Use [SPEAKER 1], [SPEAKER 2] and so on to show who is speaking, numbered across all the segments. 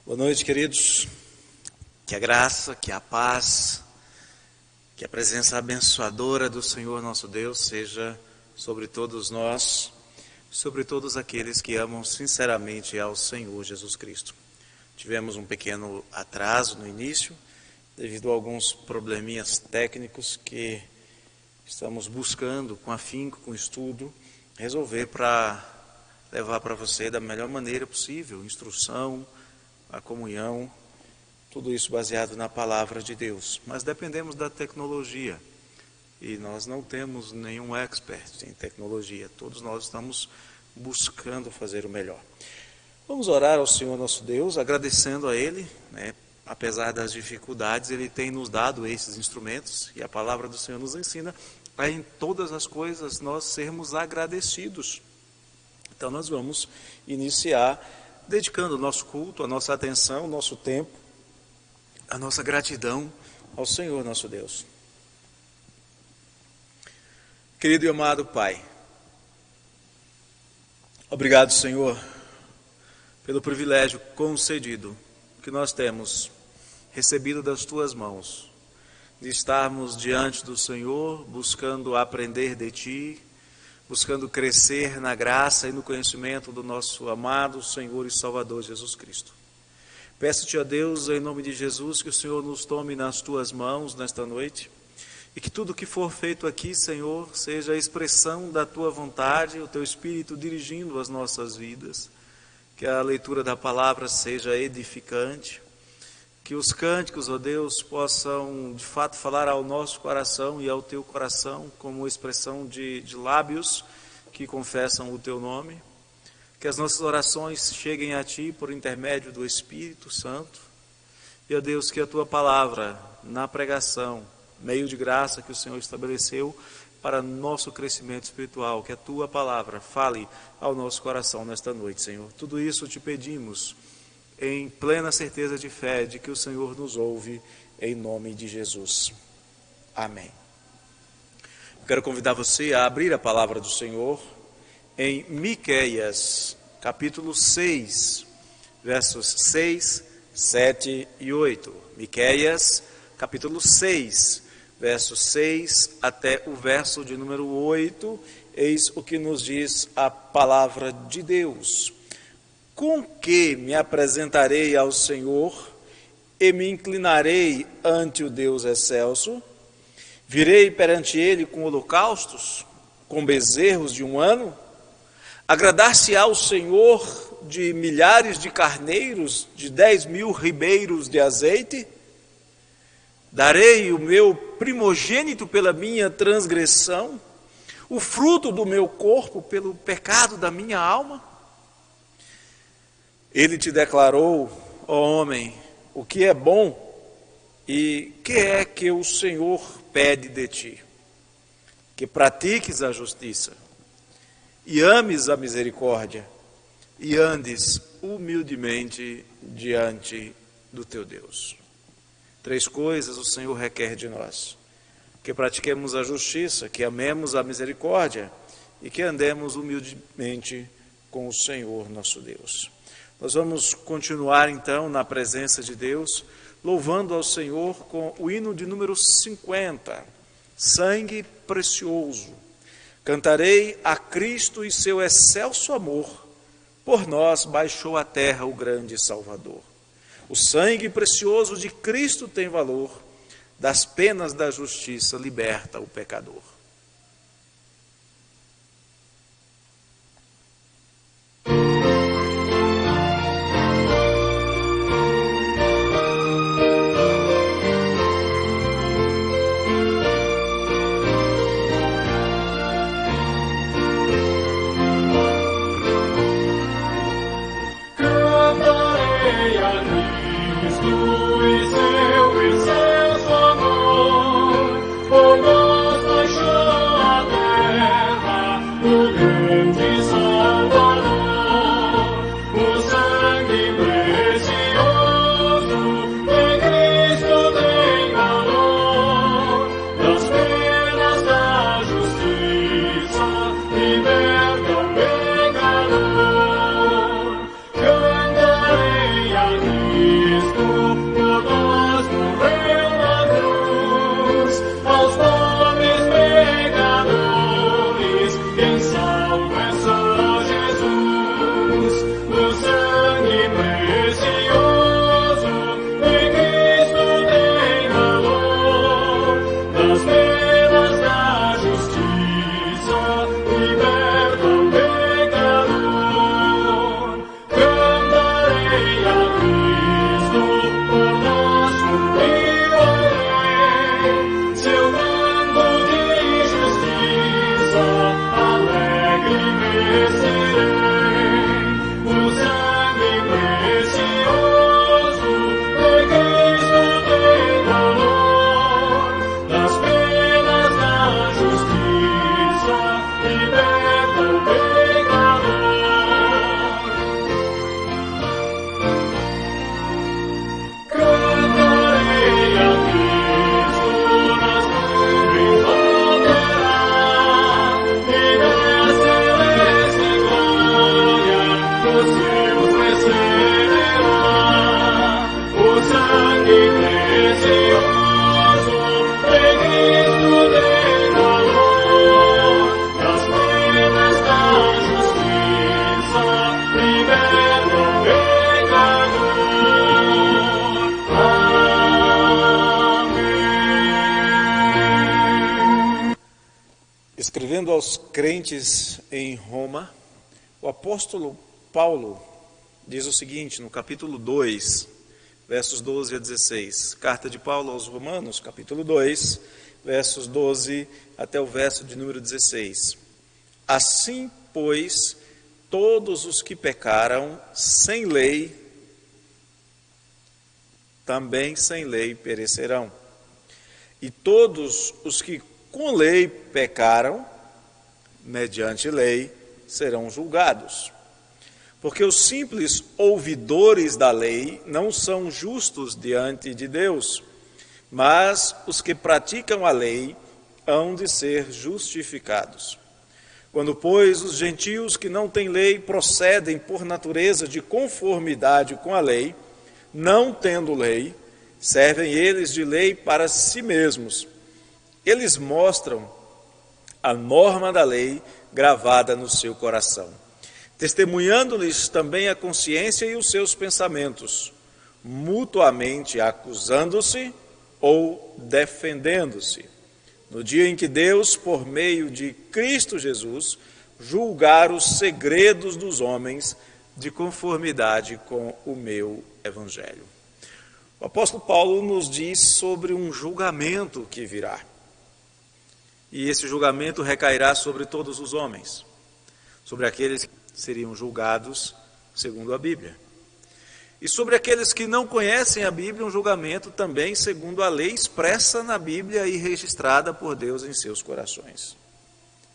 [SPEAKER 1] Boa noite, queridos. Que a graça, que a paz, que a presença abençoadora do Senhor nosso Deus seja sobre todos nós, sobre todos aqueles que amam sinceramente ao Senhor Jesus Cristo. Tivemos um pequeno atraso no início, devido a alguns probleminhas técnicos que estamos buscando com afinco, com estudo, resolver para levar para você da melhor maneira possível, instrução, a comunhão, tudo isso baseado na palavra de Deus. Mas dependemos da tecnologia e nós não temos nenhum expert em tecnologia, todos nós estamos buscando fazer o melhor. Vamos orar ao Senhor nosso Deus, agradecendo a Ele, apesar das dificuldades, Ele tem nos dado esses instrumentos e a palavra do Senhor nos ensina a em todas as coisas nós sermos agradecidos. Então nós vamos iniciar dedicando o nosso culto, a nossa atenção, o nosso tempo, a nossa gratidão ao Senhor nosso Deus. Querido e amado Pai, obrigado, Senhor, pelo privilégio concedido que nós temos recebido das Tuas mãos, de estarmos diante do Senhor, buscando aprender de Ti, buscando crescer na graça e no conhecimento do nosso amado Senhor e Salvador Jesus Cristo. Peço-te, ó Deus, em nome de Jesus, que o Senhor nos tome nas Tuas mãos nesta noite e que tudo que for feito aqui, Senhor, seja a expressão da Tua vontade, o Teu Espírito dirigindo as nossas vidas, que a leitura da palavra seja edificante, que os cânticos, ó Deus, possam de fato falar ao nosso coração e ao Teu coração como expressão de lábios que confessam o Teu nome. Que as nossas orações cheguem a Ti por intermédio do Espírito Santo. E, ó Deus, que a Tua palavra na pregação, meio de graça que o Senhor estabeleceu para nosso crescimento espiritual, que a Tua palavra fale ao nosso coração nesta noite, Senhor. Tudo isso Te pedimos em plena certeza de fé de que o Senhor nos ouve, em nome de Jesus. Amém. Eu quero convidar você a abrir a palavra do Senhor em Miqueias, capítulo 6, versos 6, 7 e 8. Miqueias, capítulo 6, versos 6 até o verso de número 8, eis o que nos diz a palavra de Deus. Com que me apresentarei ao Senhor e me inclinarei ante o Deus excelso? Virei perante Ele com holocaustos, com bezerros de um ano? Agradar-se-á o Senhor de milhares de carneiros, de 10.000 ribeiros de azeite? Darei o meu primogênito pela minha transgressão, o fruto do meu corpo pelo pecado da minha alma? Ele te declarou, ó homem, o que é bom e que é que o Senhor pede de ti? Que pratiques a justiça e ames a misericórdia e andes humildemente diante do teu Deus. 3 coisas o Senhor requer de nós: que pratiquemos a justiça, que amemos a misericórdia e que andemos humildemente com o Senhor nosso Deus. Nós vamos continuar então na presença de Deus, louvando ao Senhor com o hino de número 50, Sangue Precioso. Cantarei a Cristo e seu excelso amor, por nós baixou a terra o grande Salvador. O sangue precioso de Cristo tem valor, das penas da justiça liberta o pecador.
[SPEAKER 2] Liberta o pecador, cantarei a Cristo.
[SPEAKER 1] Escrevendo aos crentes em Roma, o apóstolo Paulo diz o seguinte, no capítulo 2, versos 12 a 16. Carta de Paulo aos Romanos, capítulo 2, versos 12 até o verso de número 16. Assim, pois, todos os que pecaram sem lei, também sem lei perecerão. E todos os que com lei pecaram, mediante lei, serão julgados. Porque os simples ouvidores da lei não são justos diante de Deus, mas os que praticam a lei hão de ser justificados. Quando, pois, os gentios que não têm lei procedem por natureza de conformidade com a lei, não tendo lei, servem eles de lei para si mesmos. Eles mostram a norma da lei gravada no seu coração, testemunhando-lhes também a consciência e os seus pensamentos, mutuamente acusando-se ou defendendo-se. No dia em que Deus, por meio de Cristo Jesus, julgar os segredos dos homens de conformidade com o meu Evangelho. O apóstolo Paulo nos diz sobre um julgamento que virá. E esse julgamento recairá sobre todos os homens, sobre aqueles que seriam julgados segundo a Bíblia. E sobre aqueles que não conhecem a Bíblia, um julgamento também segundo a lei expressa na Bíblia e registrada por Deus em seus corações.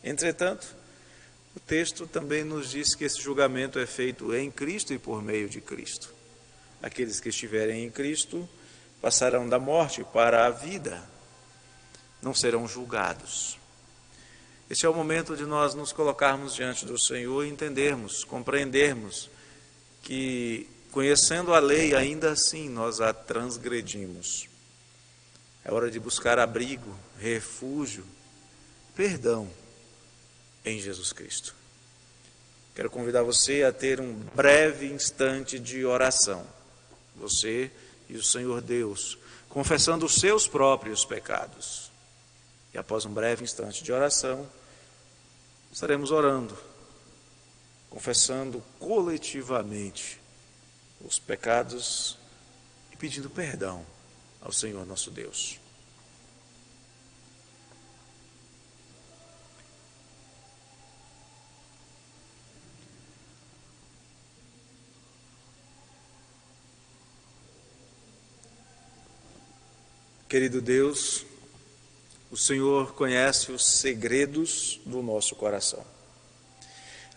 [SPEAKER 1] Entretanto, o texto também nos diz que esse julgamento é feito em Cristo e por meio de Cristo. Aqueles que estiverem em Cristo passarão da morte para a vida, não serão julgados. Esse é o momento de nós nos colocarmos diante do Senhor e entendermos, compreendermos que, conhecendo a lei, ainda assim nós a transgredimos. É hora de buscar abrigo, refúgio, perdão em Jesus Cristo. Quero convidar você a ter um breve instante de oração. Você e o Senhor Deus, confessando os seus próprios pecados. E após um breve instante de oração, estaremos orando, confessando coletivamente os pecados e pedindo perdão ao Senhor nosso Deus. Querido Deus, o Senhor conhece os segredos do nosso coração.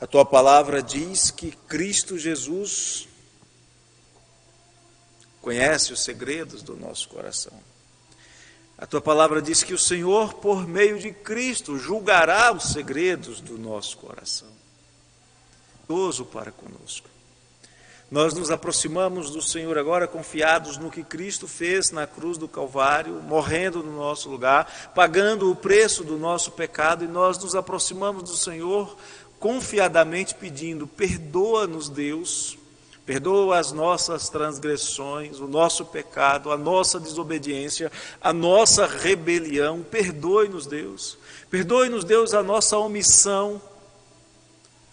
[SPEAKER 1] A Tua palavra diz que Cristo Jesus conhece os segredos do nosso coração. A Tua palavra diz que o Senhor, por meio de Cristo, julgará os segredos do nosso coração. Bondoso para conosco. Nós nos aproximamos do Senhor agora confiados no que Cristo fez na cruz do Calvário, morrendo no nosso lugar, pagando o preço do nosso pecado, e nós nos aproximamos do Senhor confiadamente pedindo: perdoa-nos, Deus, perdoa as nossas transgressões, o nosso pecado, a nossa desobediência, a nossa rebelião. Perdoe-nos, Deus. Perdoe-nos, Deus, a nossa omissão.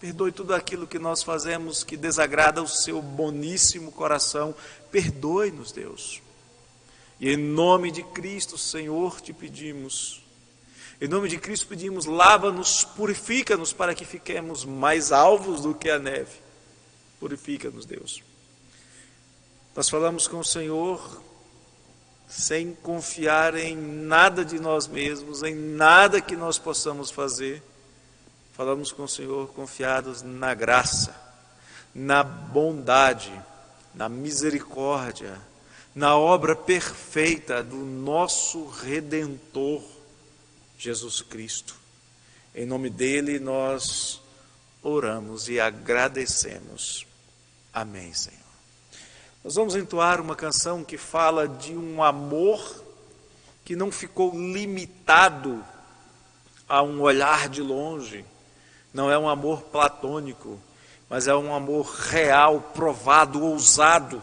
[SPEAKER 1] Perdoe tudo aquilo que nós fazemos que desagrada o seu boníssimo coração. Perdoe-nos, Deus. E em nome de Cristo, Senhor, te pedimos. Em nome de Cristo pedimos, lava-nos, purifica-nos para que fiquemos mais alvos do que a neve. Purifica-nos, Deus. Nós falamos com o Senhor sem confiar em nada de nós mesmos, em nada que nós possamos fazer. Falamos com o Senhor confiados na graça, na bondade, na misericórdia, na obra perfeita do nosso Redentor, Jesus Cristo. Em nome dele nós oramos e agradecemos. Amém, Senhor. Nós vamos entoar uma canção que fala de um amor que não ficou limitado a um olhar de longe. Não é um amor platônico, mas é um amor real, provado, ousado,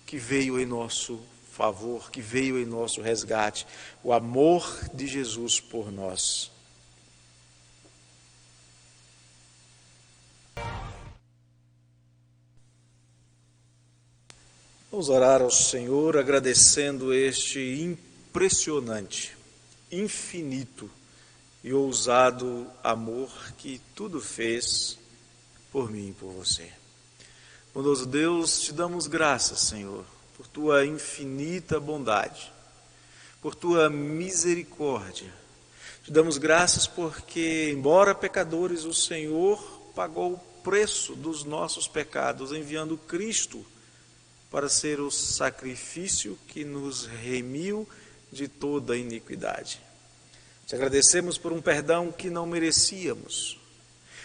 [SPEAKER 1] que veio em nosso favor, que veio em nosso resgate. O amor de Jesus por nós. Vamos orar ao Senhor agradecendo este impressionante, infinito e ousado amor que tudo fez por mim e por você. Bondoso Deus, te damos graças, Senhor, por tua infinita bondade, por tua misericórdia. Te damos graças porque, embora pecadores, o Senhor pagou o preço dos nossos pecados, enviando Cristo para ser o sacrifício que nos remiu de toda iniquidade. Te agradecemos por um perdão que não merecíamos,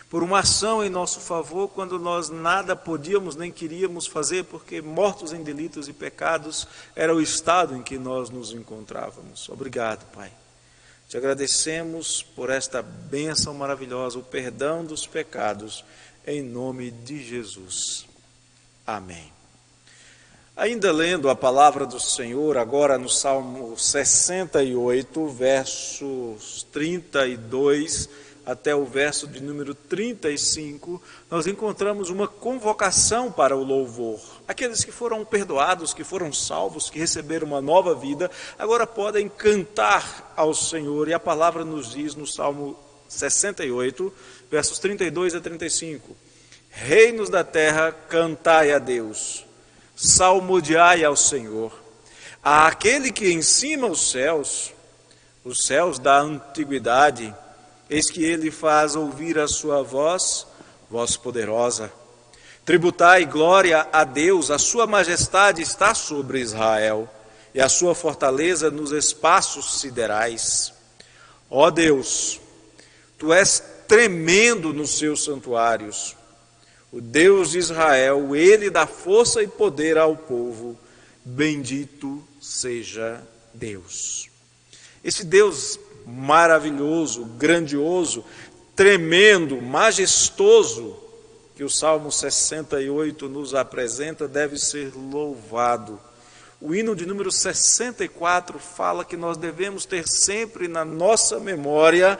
[SPEAKER 1] por uma ação em nosso favor quando nós nada podíamos nem queríamos fazer, porque mortos em delitos e pecados era o estado em que nós nos encontrávamos. Obrigado, Pai. Te agradecemos por esta bênção maravilhosa, o perdão dos pecados, em nome de Jesus. Amém. Ainda lendo a palavra do Senhor, agora no Salmo 68, versos 32 até o verso de número 35, nós encontramos uma convocação para o louvor. Aqueles que foram perdoados, que foram salvos, que receberam uma nova vida, agora podem cantar ao Senhor. E a palavra nos diz no Salmo 68, versos 32 a 35, reinos da terra, cantai a Deus. Salmodiai ao Senhor, àquele que em cima os céus da antiguidade, eis que ele faz ouvir a sua voz poderosa. Tributai glória a Deus, a sua majestade está sobre Israel, e a sua fortaleza nos espaços siderais. Ó Deus, tu és tremendo nos seus santuários. O Deus de Israel, ele dá força e poder ao povo. Bendito seja Deus. Esse Deus maravilhoso, grandioso, tremendo, majestoso, que o Salmo 68 nos apresenta, deve ser louvado. O hino de número 64 fala que nós devemos ter sempre na nossa memória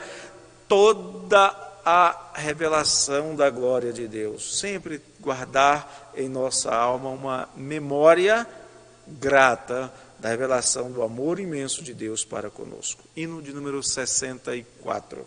[SPEAKER 1] toda a revelação da glória de Deus. Sempre guardar em nossa alma uma memória grata da revelação do amor imenso de Deus para conosco. Hino de número 64.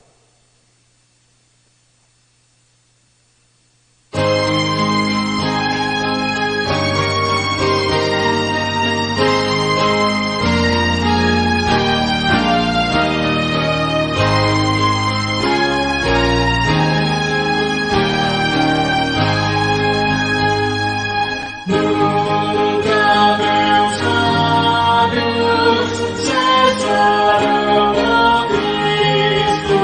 [SPEAKER 2] Cesarão, ó Cristo,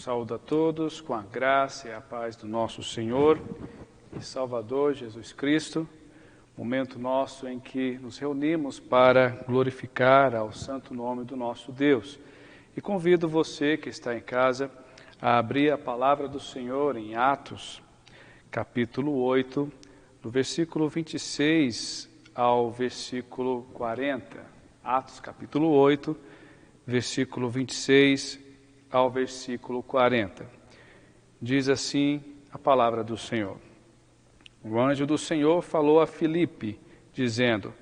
[SPEAKER 2] saúdo a todos com a graça e a paz do nosso Senhor e Salvador Jesus Cristo. Momento nosso em que nos reunimos para glorificar ao santo nome do nosso Deus. E convido você que está em casa a abrir a palavra do Senhor em Atos, capítulo 8, do versículo 26 ao versículo 40. Atos, capítulo 8, versículo 26 ao versículo 40. Diz assim a palavra do Senhor. O anjo do Senhor falou a Filipe, dizendo: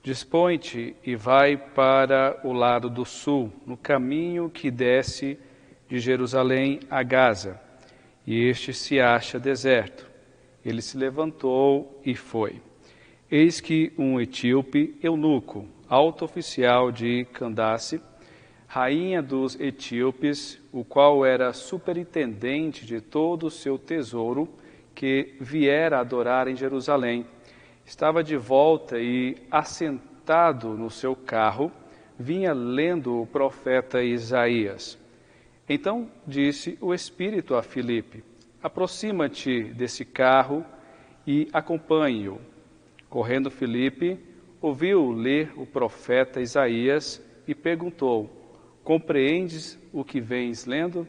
[SPEAKER 2] Dispõe-te e vai para o lado do sul, no caminho que desce de Jerusalém a Gaza, e este se acha deserto. Ele se levantou e foi. Eis que um etíope eunuco, alto oficial de Candace, rainha dos etíopes, o qual era superintendente de todo o seu tesouro, que viera adorar em Jerusalém, estava de volta e, assentado no seu carro, vinha lendo o profeta Isaías. Então disse o Espírito a Filipe: Aproxima-te desse carro e acompanhe-o. Correndo Filipe, ouviu ler o profeta Isaías e perguntou: Compreendes o que vens lendo?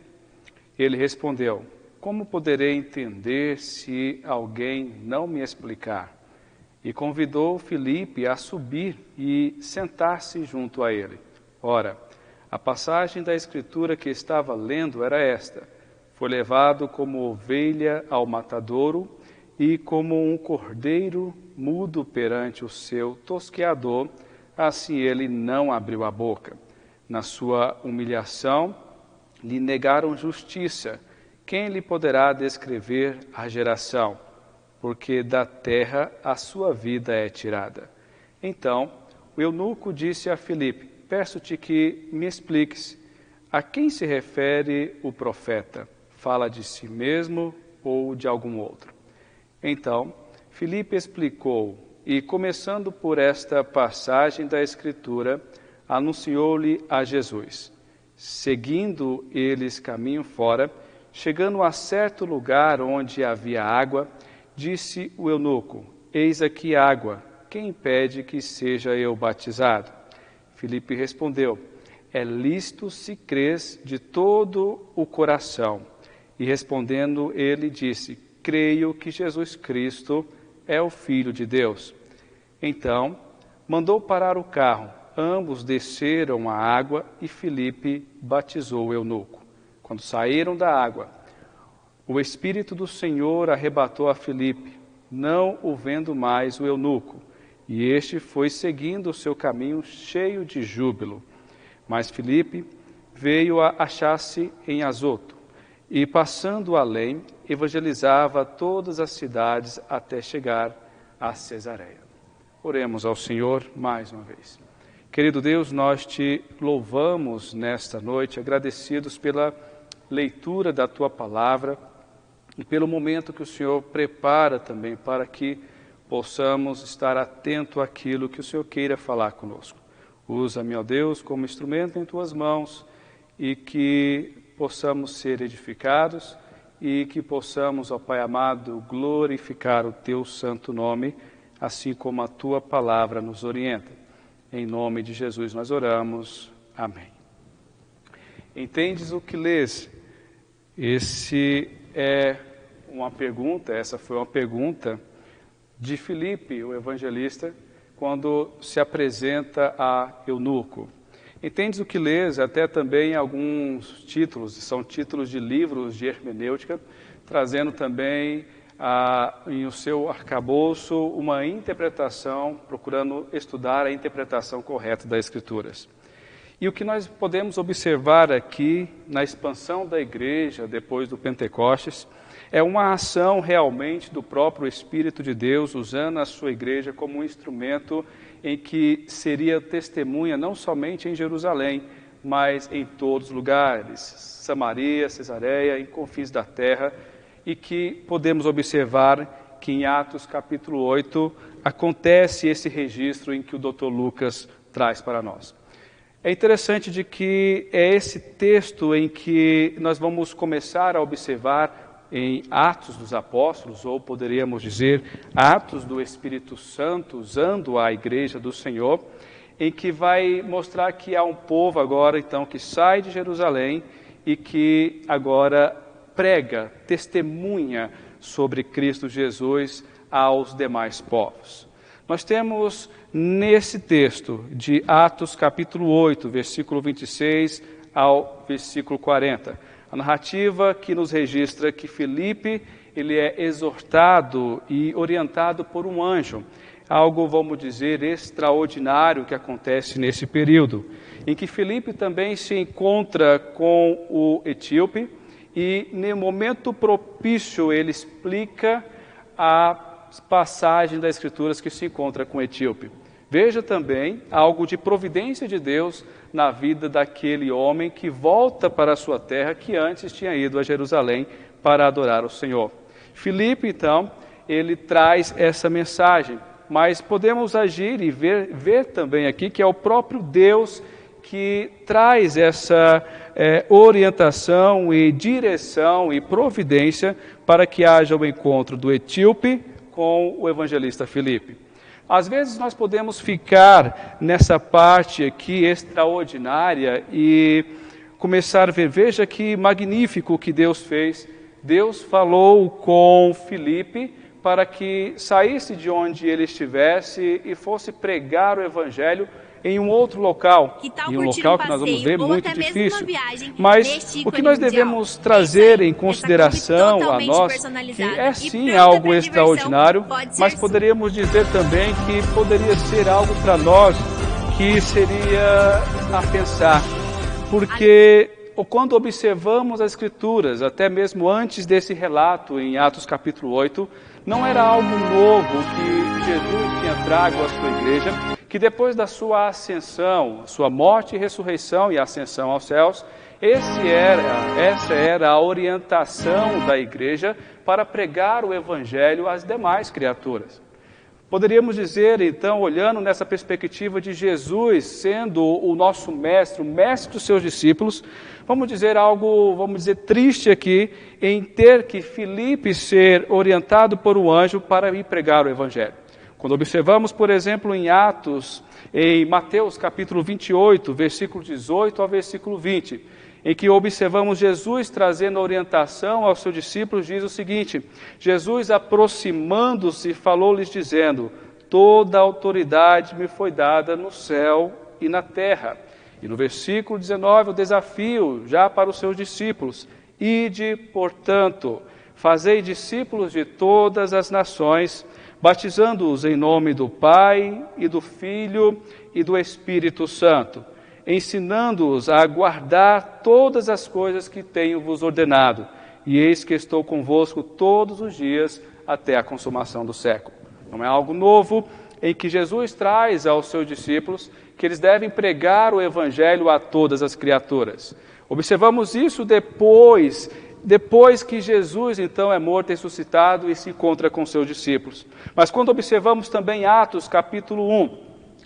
[SPEAKER 2] Ele respondeu: Como poderei entender se alguém não me explicar? E convidou Filipe a subir e sentar-se junto a ele. Ora, a passagem da Escritura que estava lendo era esta: Foi levado como ovelha ao matadouro, e como um cordeiro mudo perante o seu tosqueador, assim ele não abriu a boca. Na sua humilhação, lhe negaram justiça. Quem lhe poderá descrever a geração? Porque da terra a sua vida é tirada. Então, o eunuco disse a Filipe: Peço-te que me expliques, a quem se refere o profeta? Fala de si mesmo ou de algum outro? Então, Filipe explicou, e começando por esta passagem da Escritura, anunciou-lhe a Jesus. Seguindo eles caminho fora, chegando a certo lugar onde havia água, disse o eunuco: Eis aqui água, quem impede que seja eu batizado? Filipe respondeu: É lícito se crês de todo o coração. E respondendo ele disse: Creio que Jesus Cristo é o Filho de Deus. Então, mandou parar o carro. Ambos desceram à água e Filipe batizou o eunuco. Quando saíram da água, o Espírito do Senhor arrebatou a Filipe, não o vendo mais o eunuco, e este foi seguindo o seu caminho cheio de júbilo. Mas Filipe veio a achar-se em Azoto, e passando além, evangelizava todas as cidades até chegar a Cesareia. Oremos ao Senhor mais uma vez. Querido Deus, nós te louvamos nesta noite, agradecidos pela leitura da Tua Palavra e pelo momento que o Senhor prepara também para que possamos estar atento àquilo que o Senhor queira falar conosco. Usa-me, ó Deus, como instrumento em Tuas mãos e que possamos ser edificados e que possamos, ó Pai amado, glorificar o Teu santo nome, assim como a Tua Palavra nos orienta. Em nome de Jesus nós oramos. Amém. Entendes o que lês? Essa foi uma pergunta de Filipe, o evangelista, quando se apresenta a eunuco. Entendes o que lês? Até também alguns títulos, são títulos de livros de hermenêutica, trazendo também em o seu arcabouço uma interpretação, procurando estudar a interpretação correta das Escrituras. E o que nós podemos observar aqui na expansão da igreja depois do Pentecostes é uma ação realmente do próprio Espírito de Deus usando a sua igreja como um instrumento em que seria testemunha não somente em Jerusalém, mas em todos os lugares, Samaria, Cesareia, em confins da terra, e que podemos observar que em Atos capítulo 8 acontece esse registro em que o Dr. Lucas traz para nós. É interessante de que é esse texto em que nós vamos começar a observar em Atos dos Apóstolos, ou poderíamos dizer Atos do Espírito Santo, usando a igreja do Senhor, em que vai mostrar que há um povo agora, então, que sai de Jerusalém e que agora prega, testemunha sobre Cristo Jesus aos demais povos. Nós temos nesse texto de Atos capítulo 8, versículo 26 ao versículo 40, a narrativa que nos registra que Filipe, ele é exortado e orientado por um anjo, algo, vamos dizer, extraordinário que acontece nesse período, em que Filipe também se encontra com o etíope e, no momento propício, ele explica a passagem das Escrituras que se encontra com o etíope. Veja também algo de providência de Deus na vida daquele homem que volta para a sua terra, que antes tinha ido a Jerusalém para adorar o Senhor. Filipe, então, ele traz essa mensagem, mas podemos agir e ver também aqui que é o próprio Deus que traz essa orientação e direção e providência para que haja o encontro do etíope com o evangelista Filipe. Às vezes nós podemos ficar nessa parte aqui extraordinária e começar a ver, veja que magnífico o que Deus fez. Deus falou com Filipe para que saísse de onde ele estivesse e fosse pregar o evangelho em um outro local, em um local que nós vamos ver muito difícil. Mas o que nós devemos trazer em consideração a nós, que é sim algo extraordinário, mas poderíamos dizer também que poderia ser algo para nós que seria a pensar, porque quando observamos as Escrituras, até mesmo antes desse relato em Atos capítulo 8, não era algo novo que Jesus tinha trago à sua igreja, que depois da sua ascensão, sua morte e ressurreição e ascensão aos céus, essa era a orientação da igreja para pregar o evangelho às demais criaturas. Poderíamos dizer, então, olhando nessa perspectiva de Jesus sendo o nosso mestre, o mestre dos seus discípulos, vamos dizer algo, triste aqui, em ter que Filipe ser orientado por um anjo para ir pregar o evangelho. Quando observamos, por exemplo, em Atos, em Mateus capítulo 28, versículo 18 ao versículo 20, em que observamos Jesus trazendo orientação aos seus discípulos, diz o seguinte: Jesus, aproximando-se, falou-lhes dizendo: toda a autoridade me foi dada no céu e na terra. E no versículo 19, o desafio já para os seus discípulos: ide, portanto, fazei discípulos de todas as nações, batizando-os em nome do Pai e do Filho e do Espírito Santo, ensinando-os a guardar todas as coisas que tenho vos ordenado, e eis que estou convosco todos os dias até a consumação do século. Não é algo novo em que Jesus traz aos seus discípulos que eles devem pregar o evangelho a todas as criaturas. Observamos isso depois que Jesus, então, é morto e ressuscitado e se encontra com seus discípulos. Mas quando observamos também Atos, capítulo 1,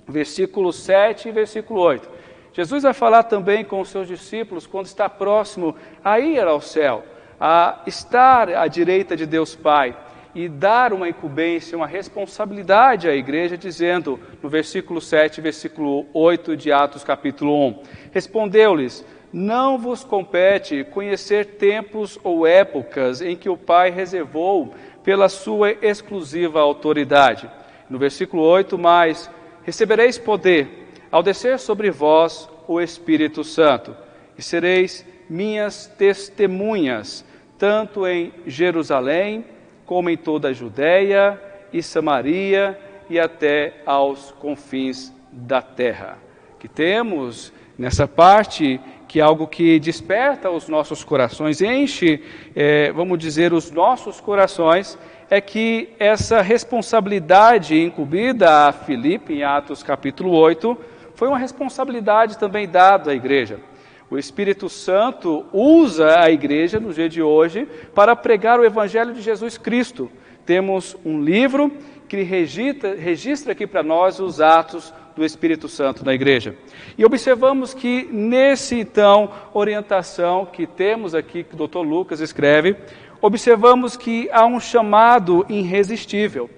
[SPEAKER 2] versículo 7 e versículo 8, Jesus vai falar também com os seus discípulos quando está próximo a ir ao céu, a estar à direita de Deus Pai e dar uma incumbência, uma responsabilidade à igreja, dizendo no versículo 7 e versículo 8 de Atos, capítulo 1, respondeu-lhes: não vos compete conhecer tempos ou épocas em que o Pai reservou pela sua exclusiva autoridade. No versículo 8, mais, recebereis poder ao descer sobre vós o Espírito Santo, e sereis minhas testemunhas, tanto em Jerusalém, como em toda a Judéia e Samaria, e até aos confins da terra. Que temos nessa parte que é algo que desperta os nossos corações, enche, vamos dizer, os nossos corações, é que essa responsabilidade incumbida a Filipe, em Atos capítulo 8, foi uma responsabilidade também dada à igreja. O Espírito Santo usa a igreja no dia de hoje para pregar o Evangelho de Jesus Cristo. Temos um livro que registra aqui para nós os atos do Espírito Santo na igreja. E observamos que nesse, então, orientação que temos aqui, que o Dr. Lucas escreve, observamos que há um chamado irresistível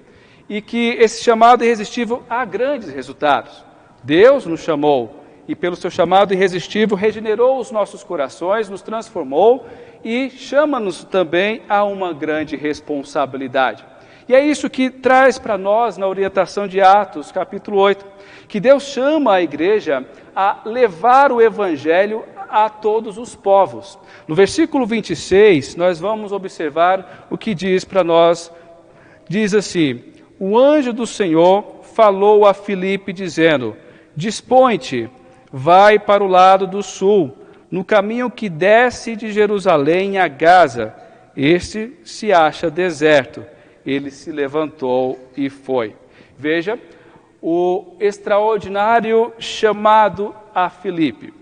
[SPEAKER 2] e que esse chamado irresistível há grandes resultados. Deus nos chamou e pelo seu chamado irresistível regenerou os nossos corações, nos transformou e chama-nos também a uma grande responsabilidade. E é isso que traz para nós na orientação de Atos, capítulo 8, que Deus chama a igreja a levar o evangelho a todos os povos. No versículo 26, nós vamos observar o que diz para nós. Diz assim: o anjo do Senhor falou a Filipe dizendo: dispõe-te, vai para o lado do sul, no caminho que desce de Jerusalém a Gaza. Este se acha deserto. Ele se levantou e foi. Veja o extraordinário chamado a Filipe.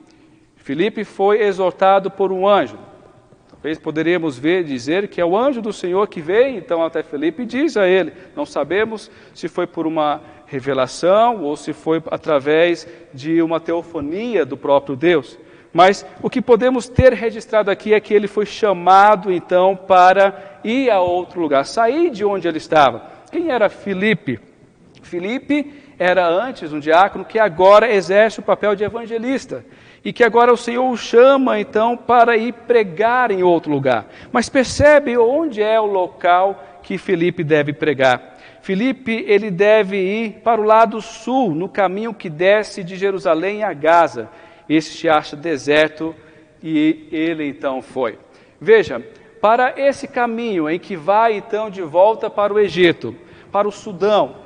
[SPEAKER 2] Filipe foi exortado por um anjo. Talvez poderíamos dizer que é o anjo do Senhor que veio então até Filipe e diz a ele. Não sabemos se foi por uma revelação ou se foi através de uma teofonia do próprio Deus. Mas o que podemos ter registrado aqui é que ele foi chamado então para ir a outro lugar, sair de onde ele estava. Quem era Filipe? Filipe era antes um diácono que agora exerce o papel de evangelista e que agora o Senhor o chama então para ir pregar em outro lugar. Mas percebe onde é o local que Filipe deve pregar. Filipe, ele deve ir para o lado sul, no caminho que desce de Jerusalém a Gaza. Esse se acha deserto e ele então foi. Veja, para esse caminho em que vai então de volta para o Egito, para o Sudão,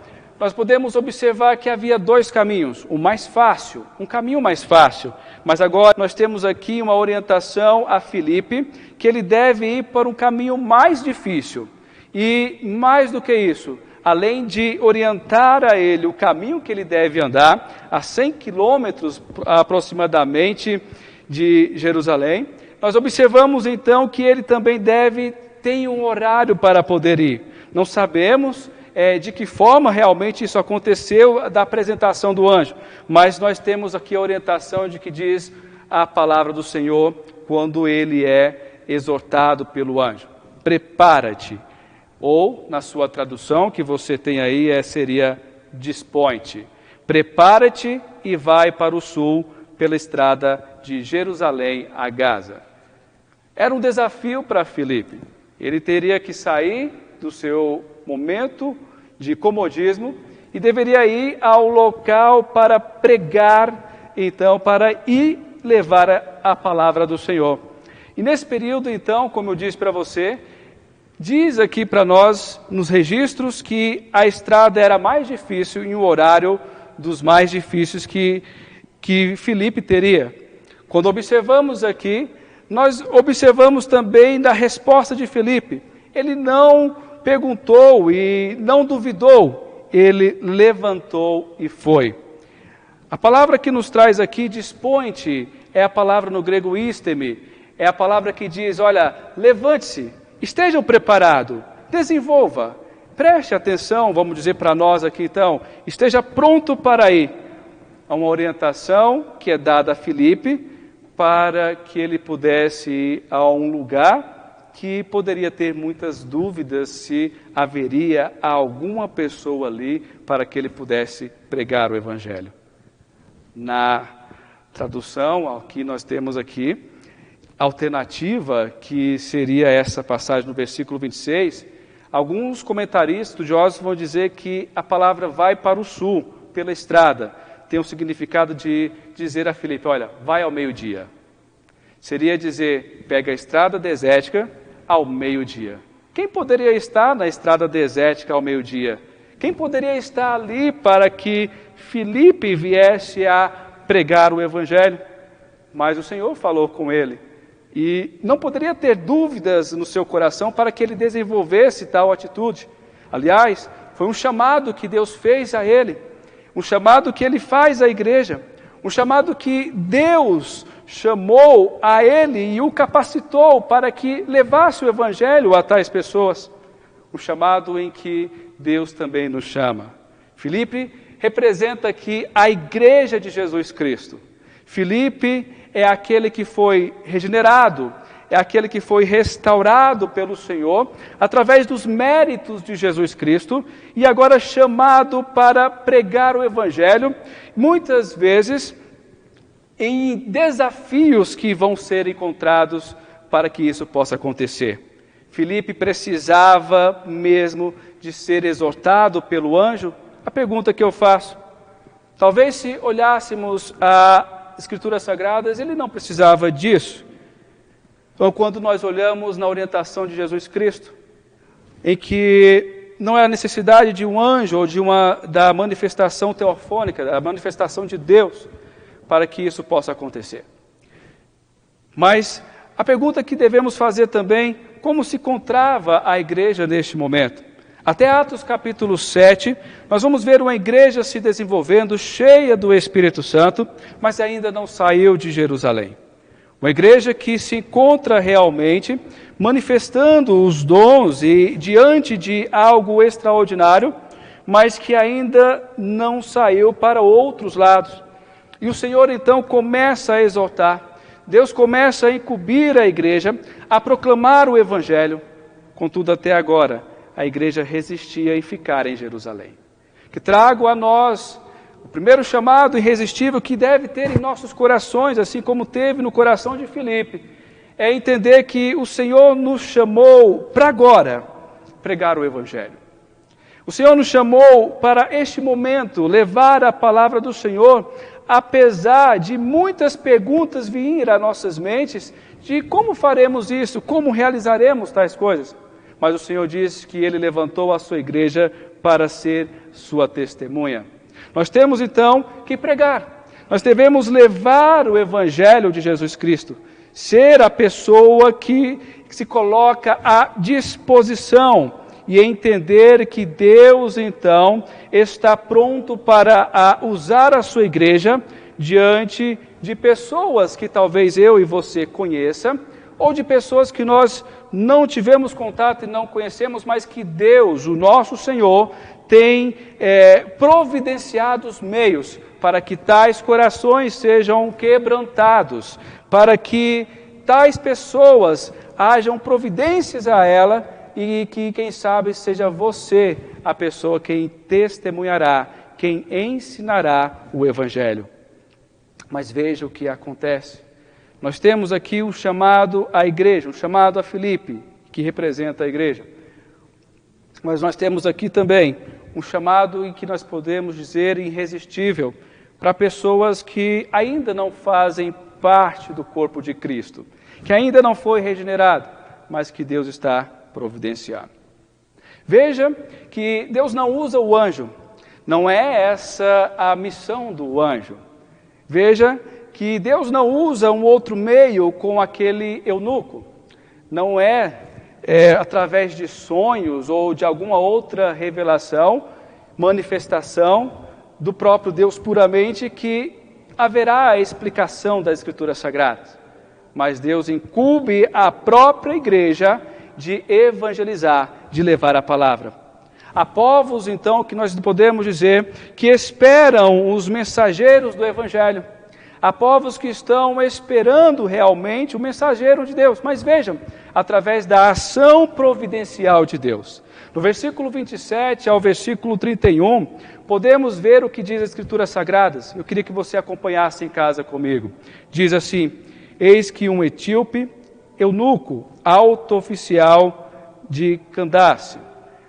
[SPEAKER 2] nós podemos observar que havia dois caminhos, o mais fácil, um caminho mais fácil, mas agora nós temos aqui uma orientação a Filipe, que ele deve ir para um caminho mais difícil. E mais do que isso, além de orientar a ele o caminho que ele deve andar, a 100 quilômetros aproximadamente de Jerusalém, nós observamos então que ele também ter um horário para poder ir. Não sabemos de que forma realmente isso aconteceu da apresentação do anjo, mas nós temos aqui a orientação de que diz a palavra do Senhor quando ele é exortado pelo anjo. Prepara-te. Ou, na sua tradução, que você tem aí, seria dispõe-te. Prepara-te e vai para o sul, pela estrada de Jerusalém a Gaza. Era um desafio para Filipe. Ele teria que sair do seu momento de comodismo e deveria ir ao local para pregar, então, para ir levar a palavra do Senhor. E nesse período, então, como eu disse para você, diz aqui para nós, nos registros, que a estrada era mais difícil em um horário dos mais difíceis que Filipe teria. Quando observamos aqui, nós observamos também da resposta de Filipe. Ele não perguntou e não duvidou, ele levantou e foi. A palavra que nos traz aqui, dispõe-te, é a palavra no grego istemi, é a palavra que diz, olha, levante-se, estejam preparados, desenvolva, preste atenção, vamos dizer para nós aqui então, esteja pronto para ir. Há uma orientação que é dada a Filipe para que ele pudesse ir a um lugar que poderia ter muitas dúvidas se haveria alguma pessoa ali para que ele pudesse pregar o Evangelho. Na tradução, que nós temos aqui, alternativa, que seria essa passagem no versículo 26, alguns comentaristas estudiosos vão dizer que a palavra vai para o sul, pela estrada, tem o significado de dizer a Filipe, olha, vai ao meio-dia. Seria dizer, pega a estrada desértica ao meio-dia. Quem poderia estar na estrada desértica ao meio-dia? Quem poderia estar ali para que Filipe viesse a pregar o Evangelho? Mas o Senhor falou com ele. E não poderia ter dúvidas no seu coração para que ele desenvolvesse tal atitude. Aliás, foi um chamado que Deus fez a ele, um chamado que ele faz à igreja, um chamado que Deus chamou a ele e o capacitou para que levasse o Evangelho a tais pessoas. um chamado em que Deus também nos chama. Filipe representa aqui a igreja de Jesus Cristo. Filipe é aquele que foi regenerado, é aquele que foi restaurado pelo Senhor através dos méritos de Jesus Cristo e agora chamado para pregar o Evangelho, muitas vezes em desafios que vão ser encontrados para que isso possa acontecer. Filipe precisava mesmo de ser exortado pelo anjo? A pergunta que eu faço, talvez se olhássemos as Escrituras Sagradas, ele não precisava disso. Então, quando nós olhamos na orientação de Jesus Cristo, em que não é a necessidade de um anjo ou da manifestação teofônica, da manifestação de Deus, para que isso possa acontecer. Mas a pergunta que devemos fazer também, como se encontrava a igreja neste momento? Até Atos capítulo 7, nós vamos ver uma igreja se desenvolvendo, cheia do Espírito Santo, mas ainda não saiu de Jerusalém. Uma igreja que se encontra realmente manifestando os dons e diante de algo extraordinário, mas que ainda não saiu para outros lados. E o Senhor então começa a exortar, Deus começa a incumbir a igreja a proclamar o Evangelho. Contudo, até agora, a igreja resistia em ficar em Jerusalém. Que trago a nós o primeiro chamado irresistível que deve ter em nossos corações, assim como teve no coração de Filipe, é entender que o Senhor nos chamou para agora pregar o Evangelho. O Senhor nos chamou para este momento levar a palavra do Senhor, apesar de muitas perguntas virem às nossas mentes de como faremos isso, como realizaremos tais coisas. Mas o Senhor disse que Ele levantou a sua igreja para ser sua testemunha. Nós temos então que pregar, nós devemos levar o Evangelho de Jesus Cristo, ser a pessoa que se coloca à disposição e entender que Deus então está pronto para usar a sua igreja diante de pessoas que talvez eu e você conheça, ou de pessoas que nós não tivemos contato e não conhecemos, mas que Deus, o nosso Senhor, tem providenciado os meios para que tais corações sejam quebrantados, para que tais pessoas hajam providências a ela e que, quem sabe, seja você a pessoa quem testemunhará, quem ensinará o Evangelho. Mas veja o que acontece. Nós temos aqui um chamado à igreja, um chamado a Filipe, que representa a igreja. Mas nós temos aqui também um chamado em que nós podemos dizer irresistível para pessoas que ainda não fazem parte do corpo de Cristo, que ainda não foi regenerado, mas que Deus está providenciando. Veja que Deus não usa o anjo, não é essa a missão do anjo. Veja que Deus não usa um outro meio com aquele eunuco, não é através de sonhos ou de alguma outra revelação, manifestação do próprio Deus puramente que haverá a explicação das Escrituras Sagradas. Mas Deus incumbe a própria igreja de evangelizar, de levar a palavra. Há povos, então, que nós podemos dizer que esperam os mensageiros do Evangelho. Há povos que estão esperando realmente o mensageiro de Deus. Mas vejam, através da ação providencial de Deus. No versículo 27 ao versículo 31, podemos ver o que diz as Escrituras Sagradas. Eu queria que você acompanhasse em casa comigo. Diz assim: eis que um etíope, eunuco, alto oficial de Candace,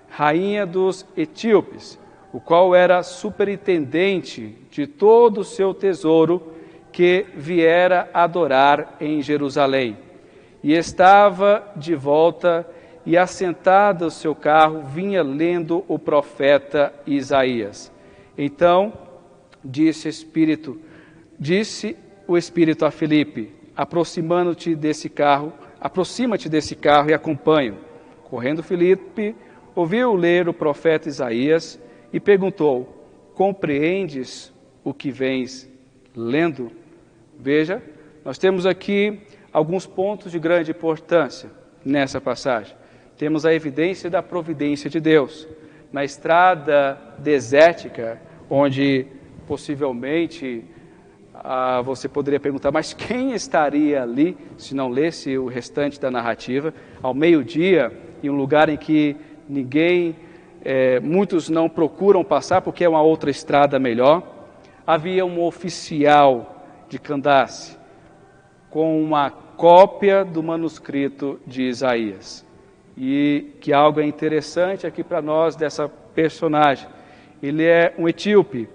[SPEAKER 2] rainha dos etíopes, o qual era superintendente de todo o seu tesouro, que viera adorar em Jerusalém, e estava de volta e assentado no seu carro, vinha lendo o profeta Isaías. Então disse o Espírito a Filipe: aproxima-te desse carro e acompanha. Correndo Filipe, ouviu ler o profeta Isaías e perguntou: compreendes o que vens lendo? Veja, nós temos aqui alguns pontos de grande importância nessa passagem. temos a evidência da providência de Deus. Na estrada desértica, onde possivelmente você poderia perguntar, mas quem estaria ali se não lesse o restante da narrativa? Ao meio-dia, em um lugar em que muitos não procuram passar porque é uma outra estrada melhor, havia um oficial de Candace com uma cópia do manuscrito de Isaías. E que algo é interessante aqui para nós dessa personagem. Ele é um etíope,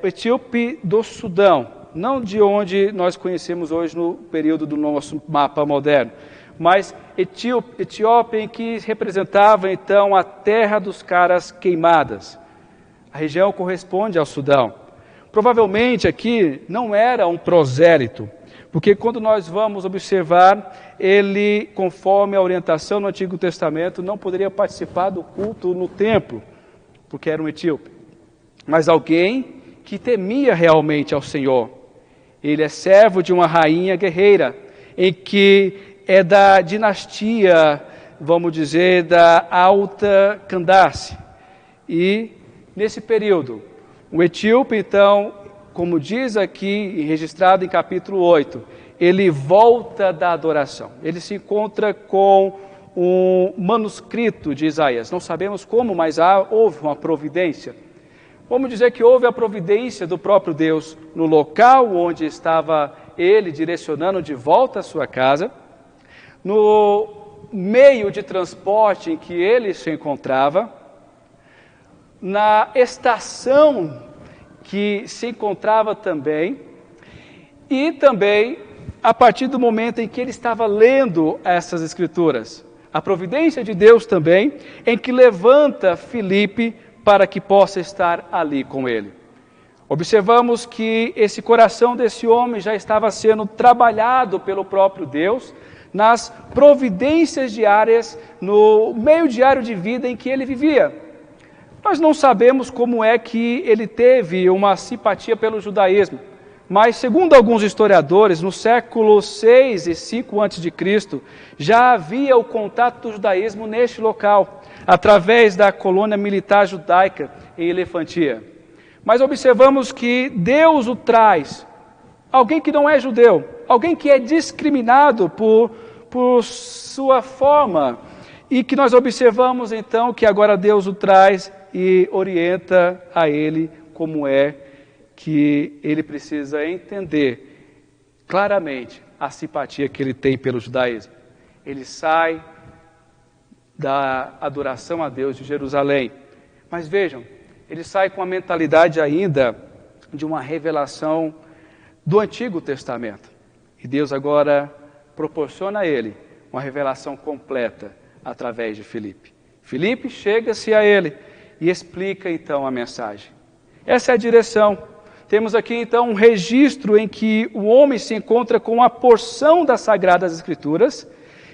[SPEAKER 2] etíope do Sudão, não de onde nós conhecemos hoje no período do nosso mapa moderno, mas Etiópia, em que representava então a terra dos caras queimadas. A região corresponde ao Sudão. Provavelmente aqui não era um prosélito, porque quando nós vamos observar, ele, conforme a orientação no Antigo Testamento, não poderia participar do culto no templo, porque era um etíope. Mas alguém que temia realmente ao Senhor. Ele é servo de uma rainha guerreira, em que é da dinastia, vamos dizer, da Alta Candace. E, nesse período, o etíope, então, como diz aqui, registrado em capítulo 8, ele volta da adoração. Ele se encontra com um manuscrito de Isaías. Não sabemos como, mas houve uma providência. Vamos dizer que houve a providência do próprio Deus no local onde estava ele direcionando de volta à sua casa, no meio de transporte em que ele se encontrava, na estação que se encontrava também, e também a partir do momento em que ele estava lendo essas escrituras. A providência de Deus também, em que levanta Filipe para que possa estar ali com ele. Observamos que esse coração desse homem já estava sendo trabalhado pelo próprio Deus, nas providências diárias, no meio diário de vida em que ele vivia. Nós não sabemos como é que ele teve uma simpatia pelo judaísmo, mas segundo alguns historiadores, no século 6 e 5 a.C., já havia o contato do judaísmo neste local, através da colônia militar judaica em Elefantia. Mas observamos que Deus o traz, alguém que não é judeu, alguém que é discriminado por sua forma, e que nós observamos então que agora Deus o traz e orienta a ele como é que ele precisa entender claramente a simpatia que ele tem pelo judaísmo. Ele sai da adoração a Deus de Jerusalém, mas vejam, ele sai com a mentalidade ainda de uma revelação do Antigo Testamento. E Deus agora proporciona a ele uma revelação completa através de Filipe. Filipe chega-se a ele e explica então a mensagem. Essa é a direção. Temos aqui então um registro em que o homem se encontra com uma porção das Sagradas Escrituras.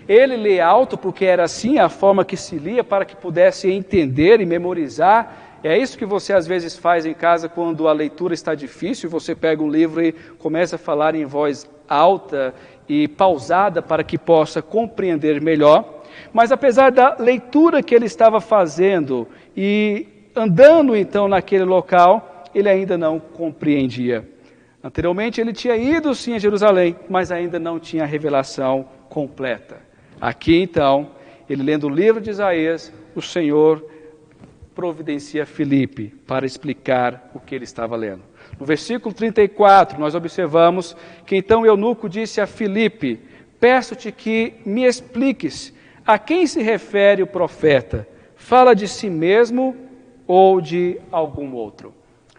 [SPEAKER 2] Ele lê alto, porque era assim a forma que se lia, para que pudesse entender e memorizar. É isso que você às vezes faz em casa quando a leitura está difícil, você pega um livro e começa a falar em voz alta e pausada para que possa compreender melhor. Mas apesar da leitura que ele estava fazendo e andando então naquele local, ele ainda não compreendia. Anteriormente ele tinha ido sim a Jerusalém, mas ainda não tinha a revelação completa. Aqui então, ele lendo o livro de Isaías, o Senhor providencia Filipe para explicar o que ele estava lendo. No versículo 34, nós observamos que então o eunuco disse a Filipe: peço-te que me expliques a quem se refere o profeta. Fala de si mesmo ou de algum outro?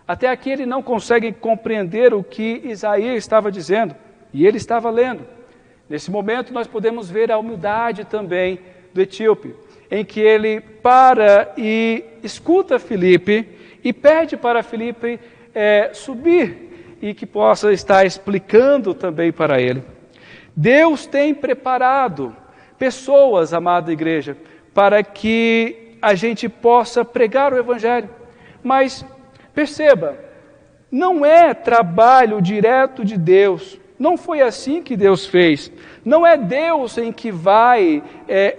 [SPEAKER 2] Até aqui ele não consegue compreender o que Isaías estava dizendo, e ele estava lendo. Nesse momento nós podemos ver a humildade também do etíope, em que ele para e escuta Filipe e pede para Filipe subir e que possa estar explicando também para ele. Deus tem preparado pessoas, amada igreja, para que a gente possa pregar o Evangelho. Mas perceba, não é trabalho direto de Deus Não foi assim que Deus fez. Não é Deus em que vai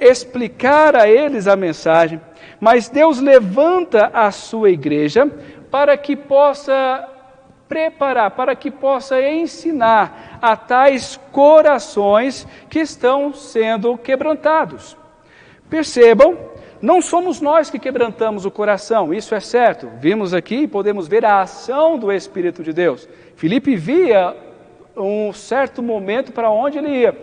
[SPEAKER 2] explicar a eles a mensagem, mas Deus levanta a sua igreja para que possa preparar, para que possa ensinar a tais corações que estão sendo quebrantados. Percebam, não somos nós que quebrantamos o coração, isso é certo. Vimos aqui e podemos ver a ação do Espírito de Deus. Filipe via um certo momento para onde ele ia,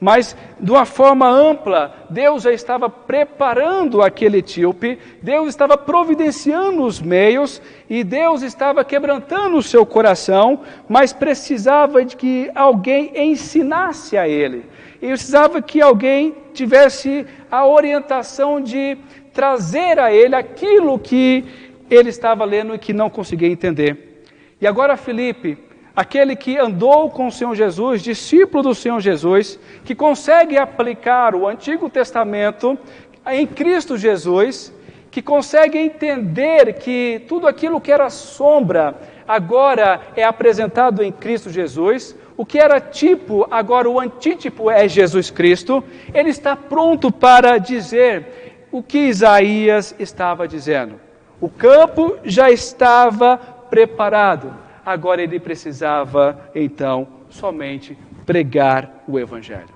[SPEAKER 2] mas de uma forma ampla, Deus já estava preparando aquele etíope, Deus estava providenciando os meios e Deus estava quebrantando o seu coração, mas precisava de que alguém ensinasse a ele, e precisava que alguém tivesse a orientação de trazer a ele aquilo que ele estava lendo e que não conseguia entender. E agora Filipe, aquele que andou com o Senhor Jesus, discípulo do Senhor Jesus, que consegue aplicar o Antigo Testamento em Cristo Jesus, que consegue entender que tudo aquilo que era sombra agora é apresentado em Cristo Jesus, o que era tipo, agora o antítipo é Jesus Cristo, ele está pronto para dizer o que Isaías estava dizendo. O campo já estava preparado. Agora ele precisava, então, somente pregar o Evangelho.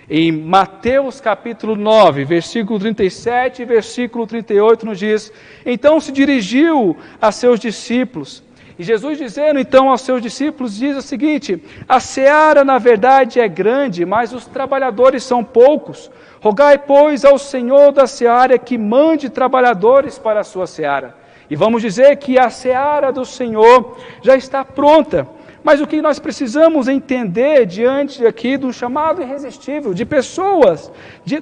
[SPEAKER 2] Em Mateus capítulo 9, versículo 37 e versículo 38 nos diz: então se dirigiu a seus discípulos, e Jesus dizendo então aos seus discípulos, diz o seguinte: a seara na verdade é grande, mas os trabalhadores são poucos. Rogai, pois, ao Senhor da seara que mande trabalhadores para a sua seara. E vamos dizer que a seara do Senhor já está pronta. Mas o que nós precisamos entender diante aqui do chamado irresistível de pessoas,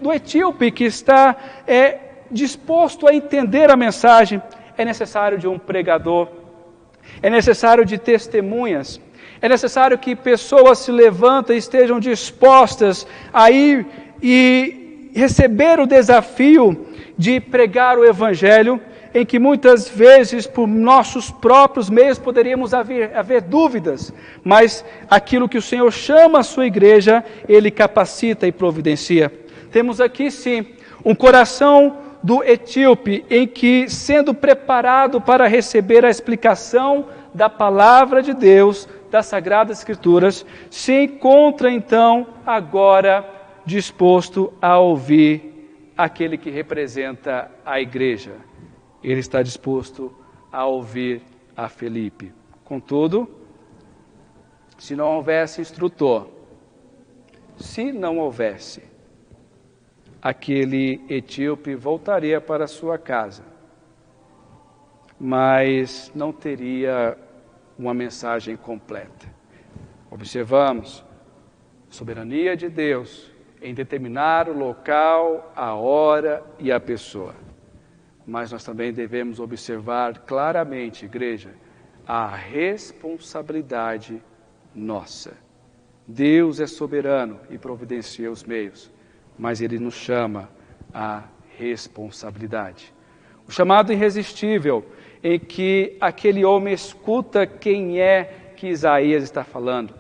[SPEAKER 2] do etíope que está disposto a entender a mensagem, é necessário de um pregador, é necessário de testemunhas, é necessário que pessoas se levantem e estejam dispostas a ir e receber o desafio de pregar o Evangelho, em que muitas vezes, por nossos próprios meios, poderíamos haver dúvidas, mas aquilo que o Senhor chama a sua igreja, Ele capacita e providencia. Temos aqui, sim, um coração do etíope, em que, sendo preparado para receber a explicação da palavra de Deus, das Sagradas Escrituras, se encontra, então, agora disposto a ouvir aquele que representa a igreja. Ele está disposto a ouvir a Filipe. Contudo, se não houvesse instrutor, se não houvesse, aquele etíope voltaria para sua casa, mas não teria uma mensagem completa. Observamos a soberania de Deus em determinar o local, a hora e a pessoa. Mas nós também devemos observar claramente, igreja, a responsabilidade nossa. Deus é soberano e providencia os meios, mas Ele nos chama à responsabilidade. O chamado irresistível, em que aquele homem escuta quem é que Isaías está falando.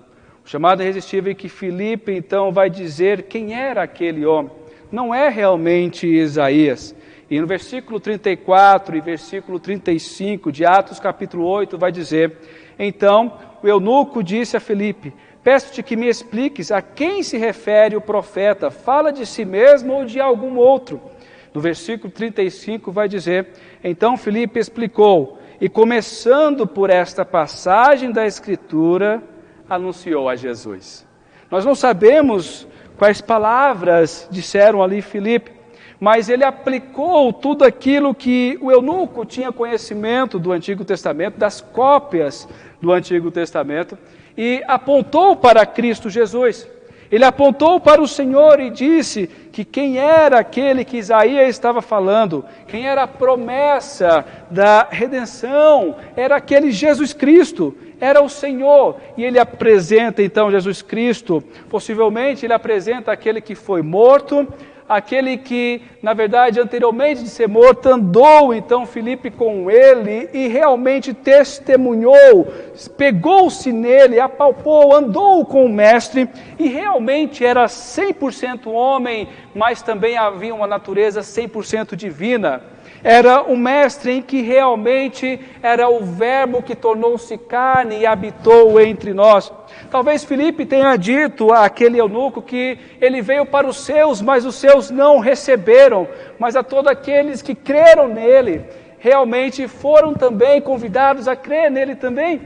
[SPEAKER 2] O chamado irresistível em que Filipe, então, vai dizer quem era aquele homem. Não é realmente Isaías. E no versículo 34 e versículo 35 de Atos capítulo 8 vai dizer: então o eunuco disse a Filipe: peço-te que me expliques a quem se refere o profeta, fala de si mesmo ou de algum outro? No versículo 35 vai dizer: então Filipe explicou, e começando por esta passagem da Escritura, anunciou a Jesus. Nós não sabemos quais palavras disseram ali Filipe, mas ele aplicou tudo aquilo que o eunuco tinha conhecimento do Antigo Testamento, das cópias do Antigo Testamento, e apontou para Cristo Jesus. Ele apontou para o Senhor e disse que quem era aquele que Isaías estava falando, quem era a promessa da redenção, era aquele Jesus Cristo, era o Senhor. E ele apresenta então Jesus Cristo, possivelmente ele apresenta aquele que foi morto, aquele que, na verdade, anteriormente de ser morto, andou então Filipe com ele e realmente testemunhou, pegou-se nele, apalpou, andou com o mestre e realmente era 100% homem, mas também havia uma natureza 100% divina. Era um mestre em que realmente era o verbo que tornou-se carne e habitou entre nós. Talvez Filipe tenha dito àquele eunuco que ele veio para os seus, mas os seus não receberam. Mas a todos aqueles que creram nele, realmente foram também convidados a crer nele também.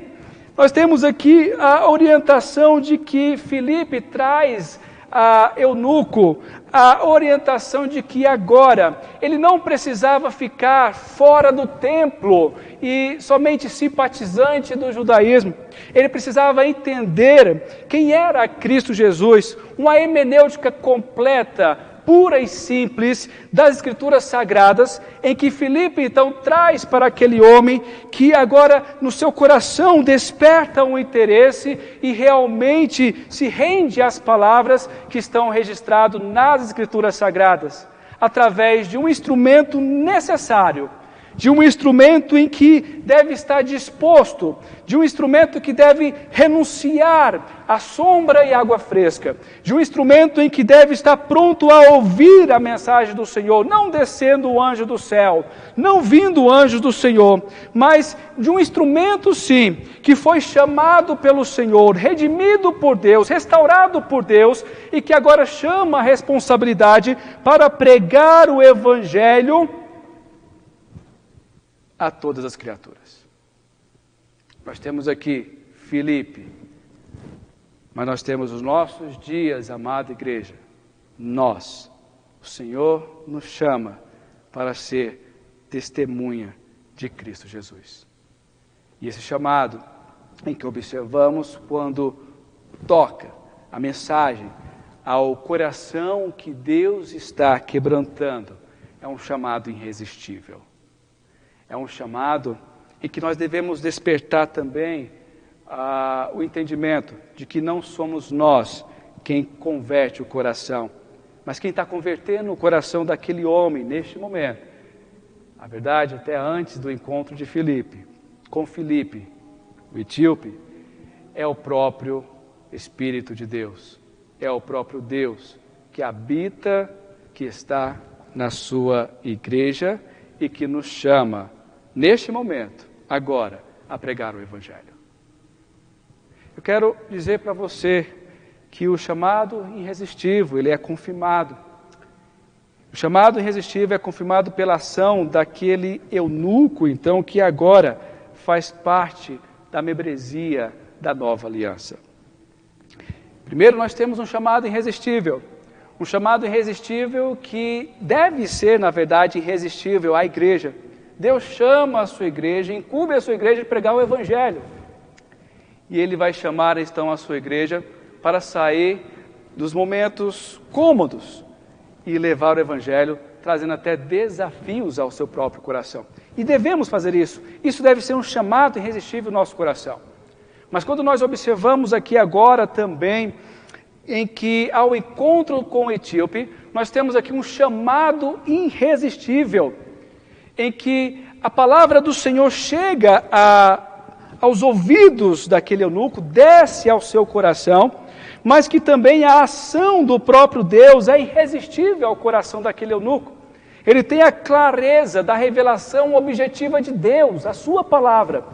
[SPEAKER 2] Nós temos aqui a orientação de que Filipe traz a eunuco a orientação de que agora ele não precisava ficar fora do templo e somente simpatizante do judaísmo. Ele precisava entender quem era Cristo Jesus, uma hermenêutica completa, pura e simples das Escrituras Sagradas, em que Filipe então traz para aquele homem que agora no seu coração desperta um interesse e realmente se rende às palavras que estão registradas nas Escrituras Sagradas, através de um instrumento necessário, de um instrumento em que deve estar disposto, de um instrumento que deve renunciar à sombra e água fresca, de um instrumento em que deve estar pronto a ouvir a mensagem do Senhor, não descendo o anjo do céu, não vindo o anjo do Senhor, mas de um instrumento sim, que foi chamado pelo Senhor, redimido por Deus, restaurado por Deus, e que agora chama a responsabilidade para pregar o Evangelho a todas as criaturas. Nós temos aqui Filipe, mas nós temos os nossos dias, amada igreja. Nós, o Senhor nos chama para ser testemunha de Cristo Jesus. E esse chamado em que observamos quando toca a mensagem ao coração que Deus está quebrantando, é um chamado irresistível. É um chamado em que nós devemos despertar também o entendimento de que não somos nós quem converte o coração, mas quem está convertendo o coração daquele homem neste momento. A verdade, até antes do encontro de Filipe, com Filipe, o etíope, é o próprio Espírito de Deus, é o próprio Deus que habita, que está na sua igreja e que nos chama, neste momento, agora, a pregar o Evangelho. Eu quero dizer para você que o chamado irresistível, ele é confirmado. O chamado irresistível é confirmado pela ação daquele eunuco, então, que agora faz parte da membresia da nova aliança. Primeiro, nós temos um chamado irresistível que deve ser, na verdade, irresistível à igreja. Deus chama a sua igreja, incumbe a sua igreja de pregar o Evangelho. E Ele vai chamar então a sua igreja para sair dos momentos cômodos e levar o Evangelho, trazendo até desafios ao seu próprio coração. E devemos fazer isso. Isso deve ser um chamado irresistível no nosso coração. Mas quando nós observamos aqui agora também, em que ao encontro com o etíope, nós temos aqui um chamado irresistível, em que a palavra do Senhor chega aos ouvidos daquele eunuco, desce ao seu coração, mas que também a ação do próprio Deus é irresistível ao coração daquele eunuco. Ele tem a clareza da revelação objetiva de Deus, a sua palavra.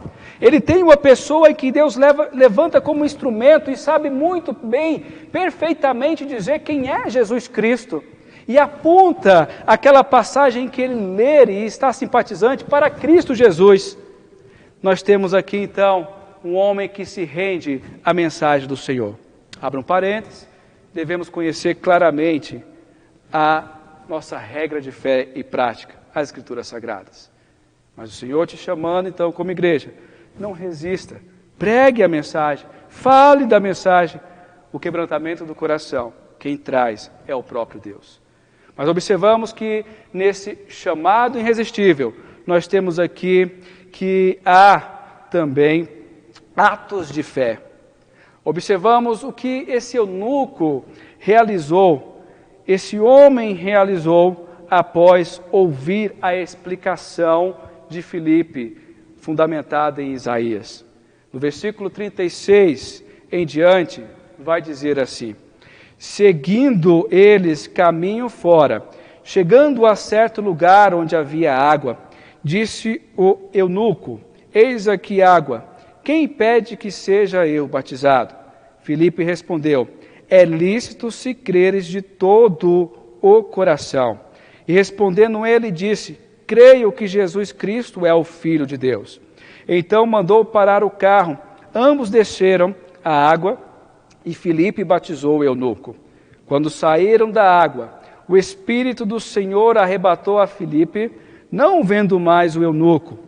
[SPEAKER 2] Ele tem uma pessoa em que Deus levanta como instrumento e sabe muito bem, perfeitamente dizer quem é Jesus Cristo. E aponta aquela passagem que ele lê e está simpatizante para Cristo Jesus. Nós temos aqui então um homem que se rende à mensagem do Senhor. Abra um parênteses, devemos conhecer claramente a nossa regra de fé e prática, as Escrituras Sagradas. Mas o Senhor te chamando então como igreja, não resista, pregue a mensagem, fale da mensagem. O quebrantamento do coração, quem traz é o próprio Deus. Mas observamos que nesse chamado irresistível, nós temos aqui que há também atos de fé. Observamos o que esse eunuco realizou esse homem realizou após ouvir a explicação de Filipe, fundamentada em Isaías. No versículo 36 em diante, vai dizer assim: seguindo eles caminho fora, chegando a certo lugar onde havia água, disse o eunuco: eis aqui água, quem impede que seja eu batizado? Filipe respondeu: é lícito se creres de todo o coração. E respondendo ele, disse: creio que Jesus Cristo é o Filho de Deus. Então mandou parar o carro, ambos desceram a água e Filipe batizou o eunuco. Quando saíram da água, o Espírito do Senhor arrebatou a Filipe, não vendo mais o eunuco,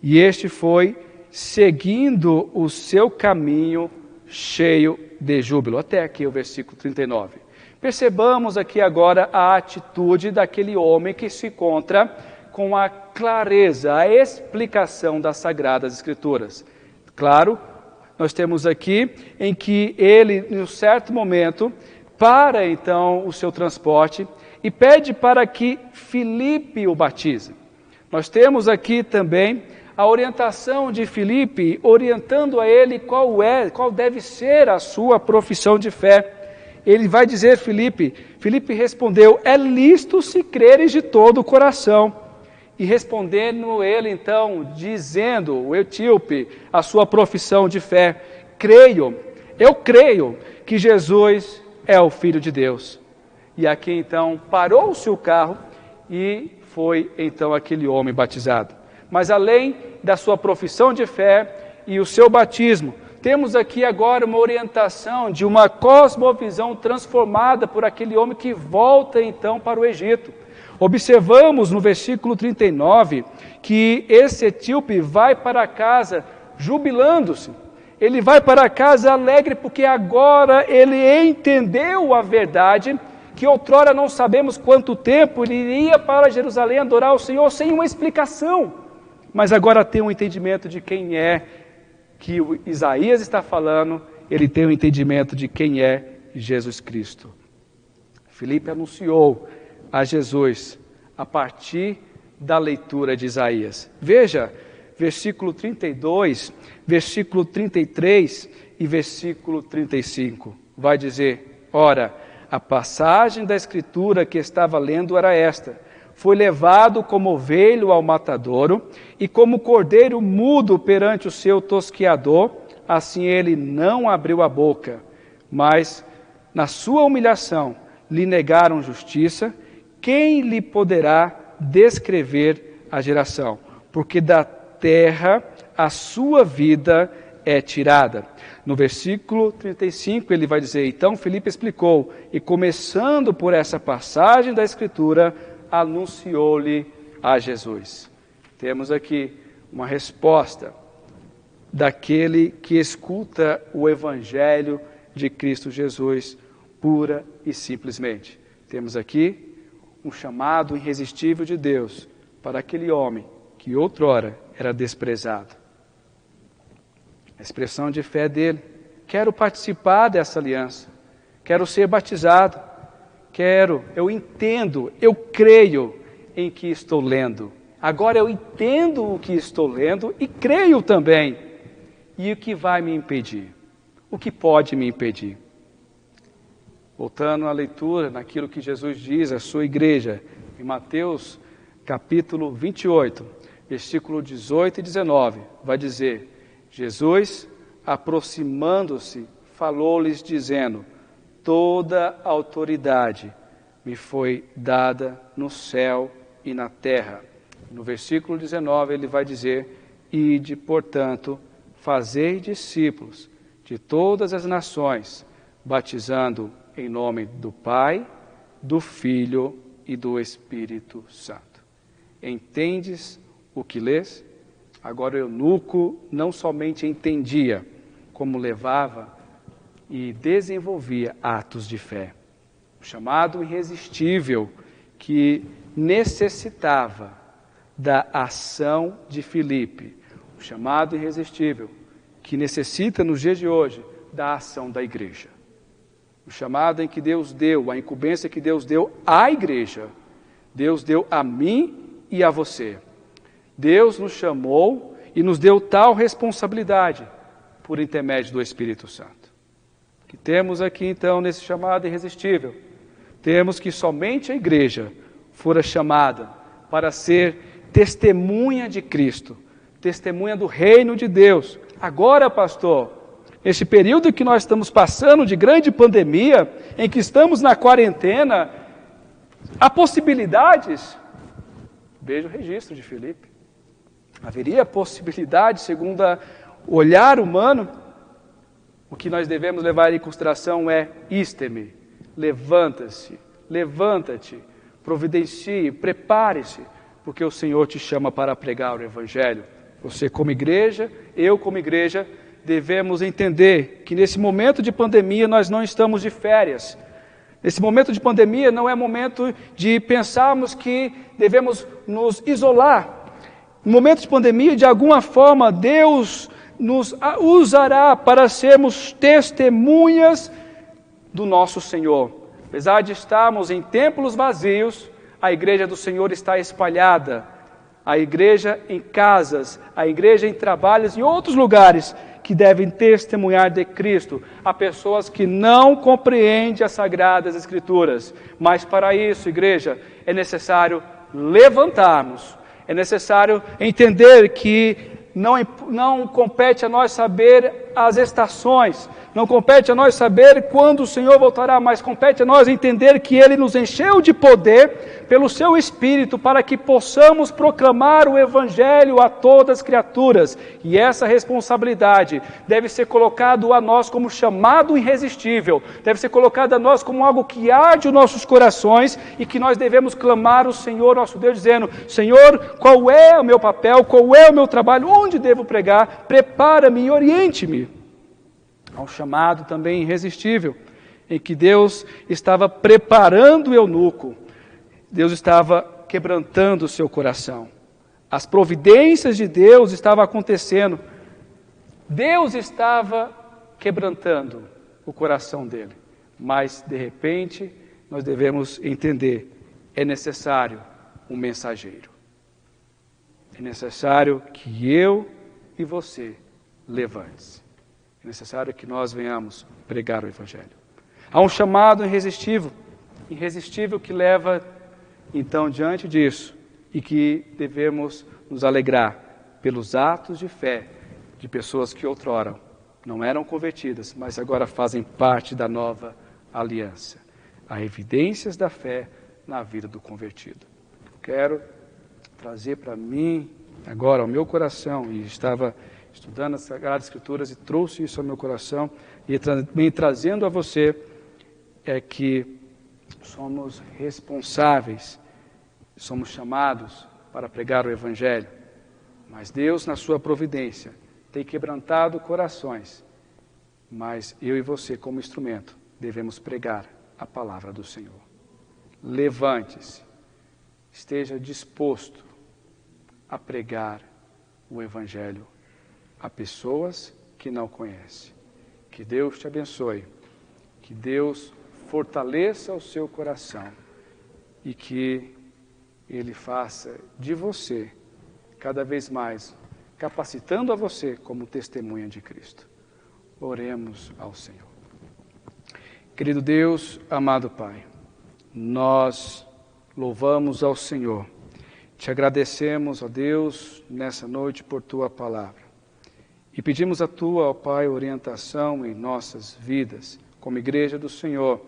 [SPEAKER 2] e este foi seguindo o seu caminho cheio de júbilo. Até aqui o versículo 39. Percebamos aqui agora a atitude daquele homem que se encontra com a clareza, a explicação das Sagradas Escrituras. Claro, nós temos aqui em que ele, em um certo momento, para então o seu transporte e pede para que Filipe o batize. Nós temos aqui também a orientação de Filipe, orientando a ele qual deve ser a sua profissão de fé. Ele vai dizer, Filipe respondeu: é lícito se creres de todo o coração. E respondendo ele então, dizendo, o etíope, a sua profissão de fé: eu creio que Jesus é o Filho de Deus. E aqui então parou-se o carro e foi então aquele homem batizado. Mas além da sua profissão de fé e o seu batismo, temos aqui agora uma orientação de uma cosmovisão transformada por aquele homem que volta então para o Egito. Observamos no versículo 39 que esse etíope vai para casa jubilando-se. Ele vai para casa alegre porque agora ele entendeu a verdade, que outrora não sabemos quanto tempo ele iria para Jerusalém adorar o Senhor sem uma explicação. Mas agora tem um entendimento de quem é que o Isaías está falando, ele tem um entendimento de quem é Jesus Cristo. Filipe anunciou a Jesus a partir da leitura de Isaías. Veja, versículo 32, versículo 33 e versículo 35. Vai dizer: ora, a passagem da Escritura que estava lendo era esta: foi levado como ovelho ao matadouro, e como cordeiro mudo perante o seu tosquiador, assim ele não abriu a boca. Mas, na sua humilhação, lhe negaram justiça. Quem lhe poderá descrever a geração? Porque da terra a sua vida é tirada. No versículo 35 ele vai dizer: então Filipe explicou, e começando por essa passagem da Escritura, anunciou-lhe a Jesus. Temos aqui uma resposta daquele que escuta o Evangelho de Cristo Jesus pura e simplesmente. Temos aqui um chamado irresistível de Deus para aquele homem que outrora era desprezado. A expressão de fé dele: quero participar dessa aliança, quero ser batizado, eu entendo, eu creio em que estou lendo. Agora eu entendo o que estou lendo e creio também. E o que vai me impedir? O que pode me impedir? Voltando à leitura, naquilo que Jesus diz à sua igreja, em Mateus capítulo 28, versículo 18 e 19, vai dizer: Jesus, aproximando-se, falou-lhes dizendo: toda autoridade me foi dada no céu e na terra. No versículo 19 ele vai dizer: ide, portanto, fazei discípulos de todas as nações, batizando em nome do Pai, do Filho e do Espírito Santo. Entendes o que lês? Agora o eunuco não somente entendia, como levava e desenvolvia atos de fé. O chamado irresistível que necessitava da ação de Filipe. O chamado irresistível que necessita nos dias de hoje da ação da igreja. O chamado em que Deus deu, a incumbência que Deus deu à igreja, Deus deu a mim e a você. Deus nos chamou e nos deu tal responsabilidade por intermédio do Espírito Santo. O que temos aqui então nesse chamado irresistível? Temos que somente a igreja fora chamada para ser testemunha de Cristo, testemunha do reino de Deus. Agora, pastor, nesse período que nós estamos passando de grande pandemia, em que estamos na quarentena, há possibilidades? Veja o registro de Filipe. Haveria possibilidade, segundo o olhar humano? O que nós devemos levar em consideração é iste-me, levanta-se, levanta-te, providencie, prepare-se, porque o Senhor te chama para pregar o Evangelho. Você como igreja, eu como igreja, devemos entender que nesse momento de pandemia nós não estamos de férias. Esse momento de pandemia não é momento de pensarmos que devemos nos isolar. No momento de pandemia, de alguma forma, Deus nos usará para sermos testemunhas do nosso Senhor. Apesar de estarmos em templos vazios, a igreja do Senhor está espalhada. A igreja em casas, a igreja em trabalhos e outros lugares que devem testemunhar de Cristo. Há pessoas que não compreendem as Sagradas Escrituras, mas para isso, igreja, é necessário levantarmos, é necessário entender que não compete a nós saber as estações, não compete a nós saber quando o Senhor voltará, mas compete a nós entender que Ele nos encheu de poder pelo Seu Espírito para que possamos proclamar o Evangelho a todas as criaturas. E essa responsabilidade deve ser colocada a nós como chamado irresistível, deve ser colocada a nós como algo que arde os nossos corações e que nós devemos clamar o Senhor, nosso Deus, dizendo: Senhor, qual é o meu papel, qual é o meu trabalho, onde devo pregar? Prepara-me e oriente-me. Há um chamado também irresistível, em que Deus estava preparando o eunuco, Deus estava quebrantando o seu coração. As providências de Deus estavam acontecendo, Deus estava quebrantando o coração dele. Mas, de repente, nós devemos entender, é necessário um mensageiro. É necessário que eu e você levante-se. É necessário que nós venhamos pregar o Evangelho. Há um chamado irresistível que leva, então, diante disso, e que devemos nos alegrar pelos atos de fé de pessoas que outrora não eram convertidas, mas agora fazem parte da nova aliança. Há evidências da fé na vida do convertido. Quero trazer para mim, agora, ao meu coração, e estava estudando as Sagradas Escrituras e trouxe isso ao meu coração, e também trazendo a você, é que somos responsáveis, somos chamados para pregar o Evangelho, mas Deus, na sua providência, tem quebrantado corações, mas eu e você, como instrumento, devemos pregar a palavra do Senhor. Levante-se, esteja disposto a pregar o Evangelho a pessoas que não conhecem. Que Deus te abençoe, que Deus fortaleça o seu coração e que Ele faça de você, cada vez mais, capacitando a você como testemunha de Cristo. Oremos ao Senhor. Querido Deus, amado Pai, nós louvamos ao Senhor, te agradecemos, ó Deus, nessa noite por Tua palavra. E pedimos a Tua, ó Pai, orientação em nossas vidas, como igreja do Senhor,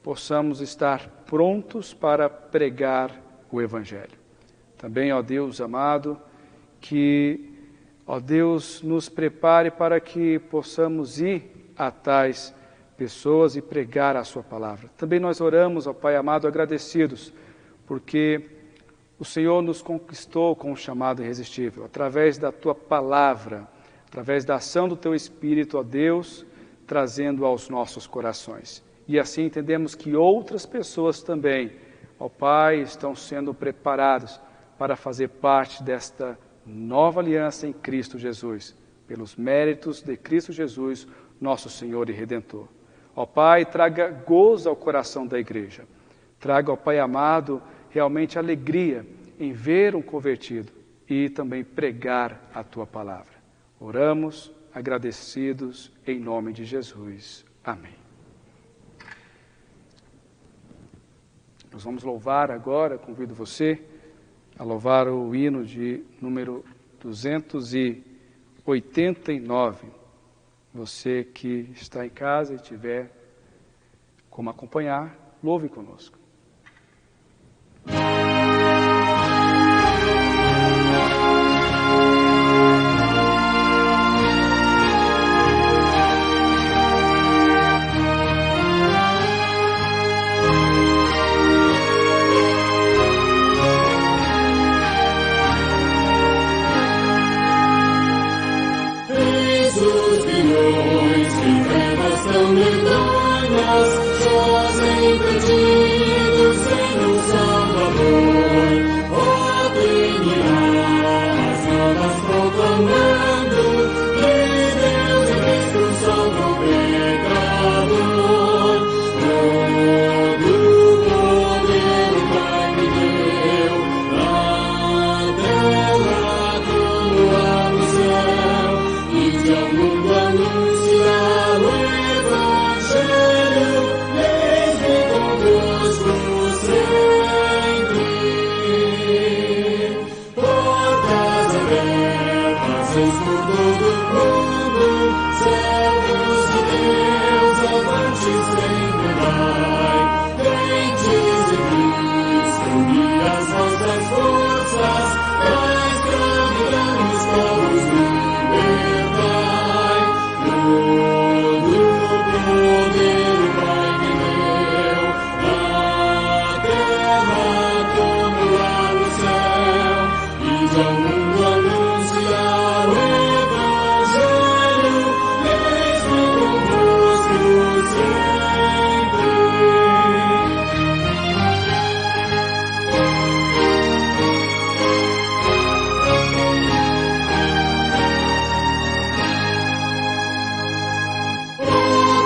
[SPEAKER 2] possamos estar prontos para pregar o Evangelho. Também, ó Deus amado, que, ó Deus, nos prepare para que possamos ir a tais pessoas e pregar a Sua palavra. Também nós oramos, ó Pai amado, agradecidos, porque o Senhor nos conquistou com um chamado irresistível, através da Tua palavra, através da ação do Teu Espírito, ó Deus, trazendo aos nossos corações. E assim entendemos que outras pessoas também, ó Pai, estão sendo preparadas para fazer parte desta nova aliança em Cristo Jesus, pelos méritos de Cristo Jesus, nosso Senhor e Redentor. Ó Pai, traga gozo ao coração da igreja. Traga, ó Pai amado, realmente alegria em ver um convertido e também pregar a Tua palavra. Oramos agradecidos em nome de Jesus. Amém. Nós vamos louvar agora, convido você a louvar o hino de número 289. Você que está em casa e tiver como acompanhar, louve conosco.
[SPEAKER 3] São medonhas, sós entendidos em um Salvador. Ó, as almas proclamando que Deus em Cristo salva o pecador. Todo poder o Pai me deu, na terra como lá no céu, e de ao mundo anunciar o Evangelho, desde convosco sempre. Portas abertas por todo o mundo, servos de Deus, avante sempre vai. Crentes em Cristo e as vossas forças, da escravidão os povos libertai. Todo poder o Pai me deu, na terra como lá no céu, e de ao mundo anunciar o Evangelho, desde convosco sempre.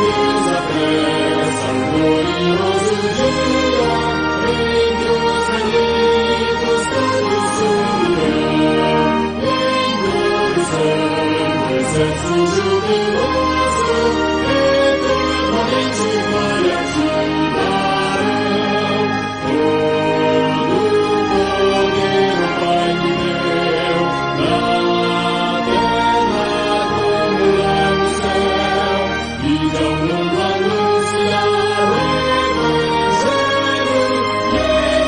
[SPEAKER 3] Deus apressa o glorioso dia, em que os remidos todos se unirão, em coro santo, exército jubiloso, eternamente vai ativarão. Todo poder o Pai me deu, na terra como lá no céu, e de ao mundo anunciar o Evangelho, desde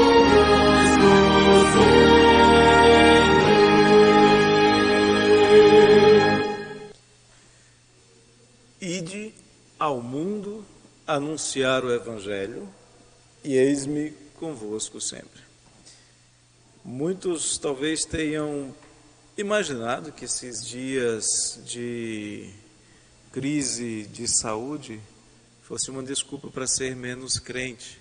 [SPEAKER 3] convosco sempre.
[SPEAKER 1] Ide ao mundo anunciar o Evangelho, e eis-me convosco sempre. Muitos talvez tenham imaginado que esses dias de crise de saúde fosse uma desculpa para ser menos crente.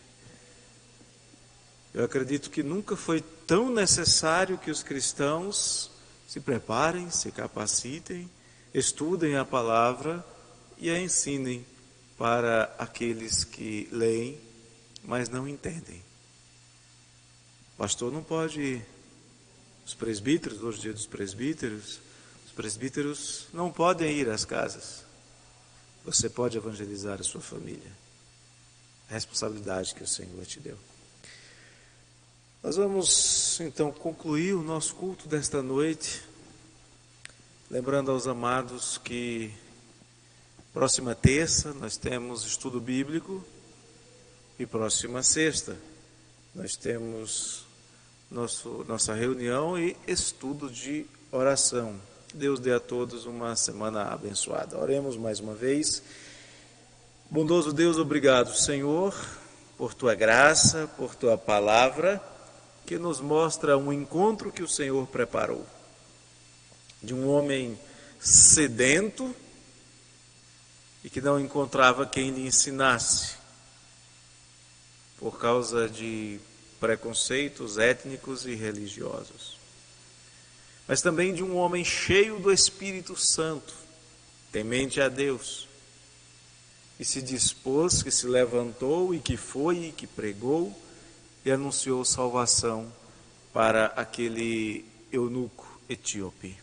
[SPEAKER 1] Eu acredito que nunca foi tão necessário que os cristãos se preparem, se capacitem, estudem a palavra e a ensinem para aqueles que leem, mas não entendem. O pastor não pode, os presbíteros, hoje é dia dos presbíteros, os presbíteros não podem ir às casas. Você pode evangelizar a sua família. A responsabilidade que o Senhor te deu. Nós vamos então concluir o nosso culto desta noite, lembrando aos amados que próxima terça nós temos estudo bíblico e próxima sexta nós temos nossa reunião e estudo de oração. Deus dê a todos uma semana abençoada. Oremos mais uma vez. Bondoso Deus, obrigado, Senhor, por Tua graça, por Tua palavra, que nos mostra um encontro que o Senhor preparou, de um homem sedento e que não encontrava quem lhe ensinasse, por causa de preconceitos étnicos e religiosos. Mas também de um homem cheio do Espírito Santo, temente a Deus, que se dispôs, que se levantou e que foi e que pregou e anunciou salvação para aquele eunuco etíope.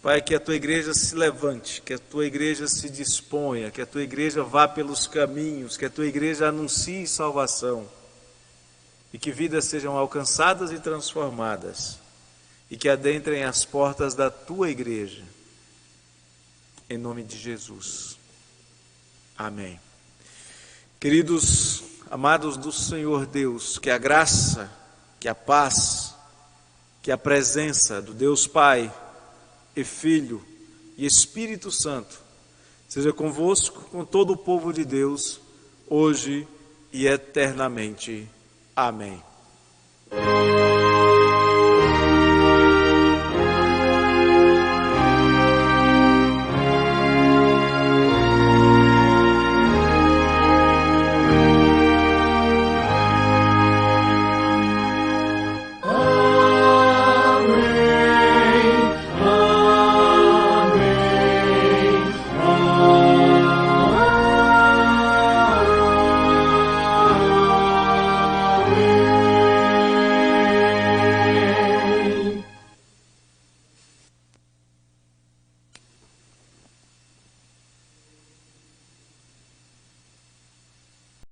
[SPEAKER 1] Pai, que a tua igreja se levante, que a tua igreja se disponha, que a tua igreja vá pelos caminhos, que a tua igreja anuncie salvação e que vidas sejam alcançadas e transformadas e que adentrem as portas da tua igreja. Em nome de Jesus. Amém. Queridos, amados do Senhor Deus, que a graça, que a paz, que a presença do Deus Pai e Filho e Espírito Santo seja convosco, com todo o povo de Deus, hoje e eternamente. Amém.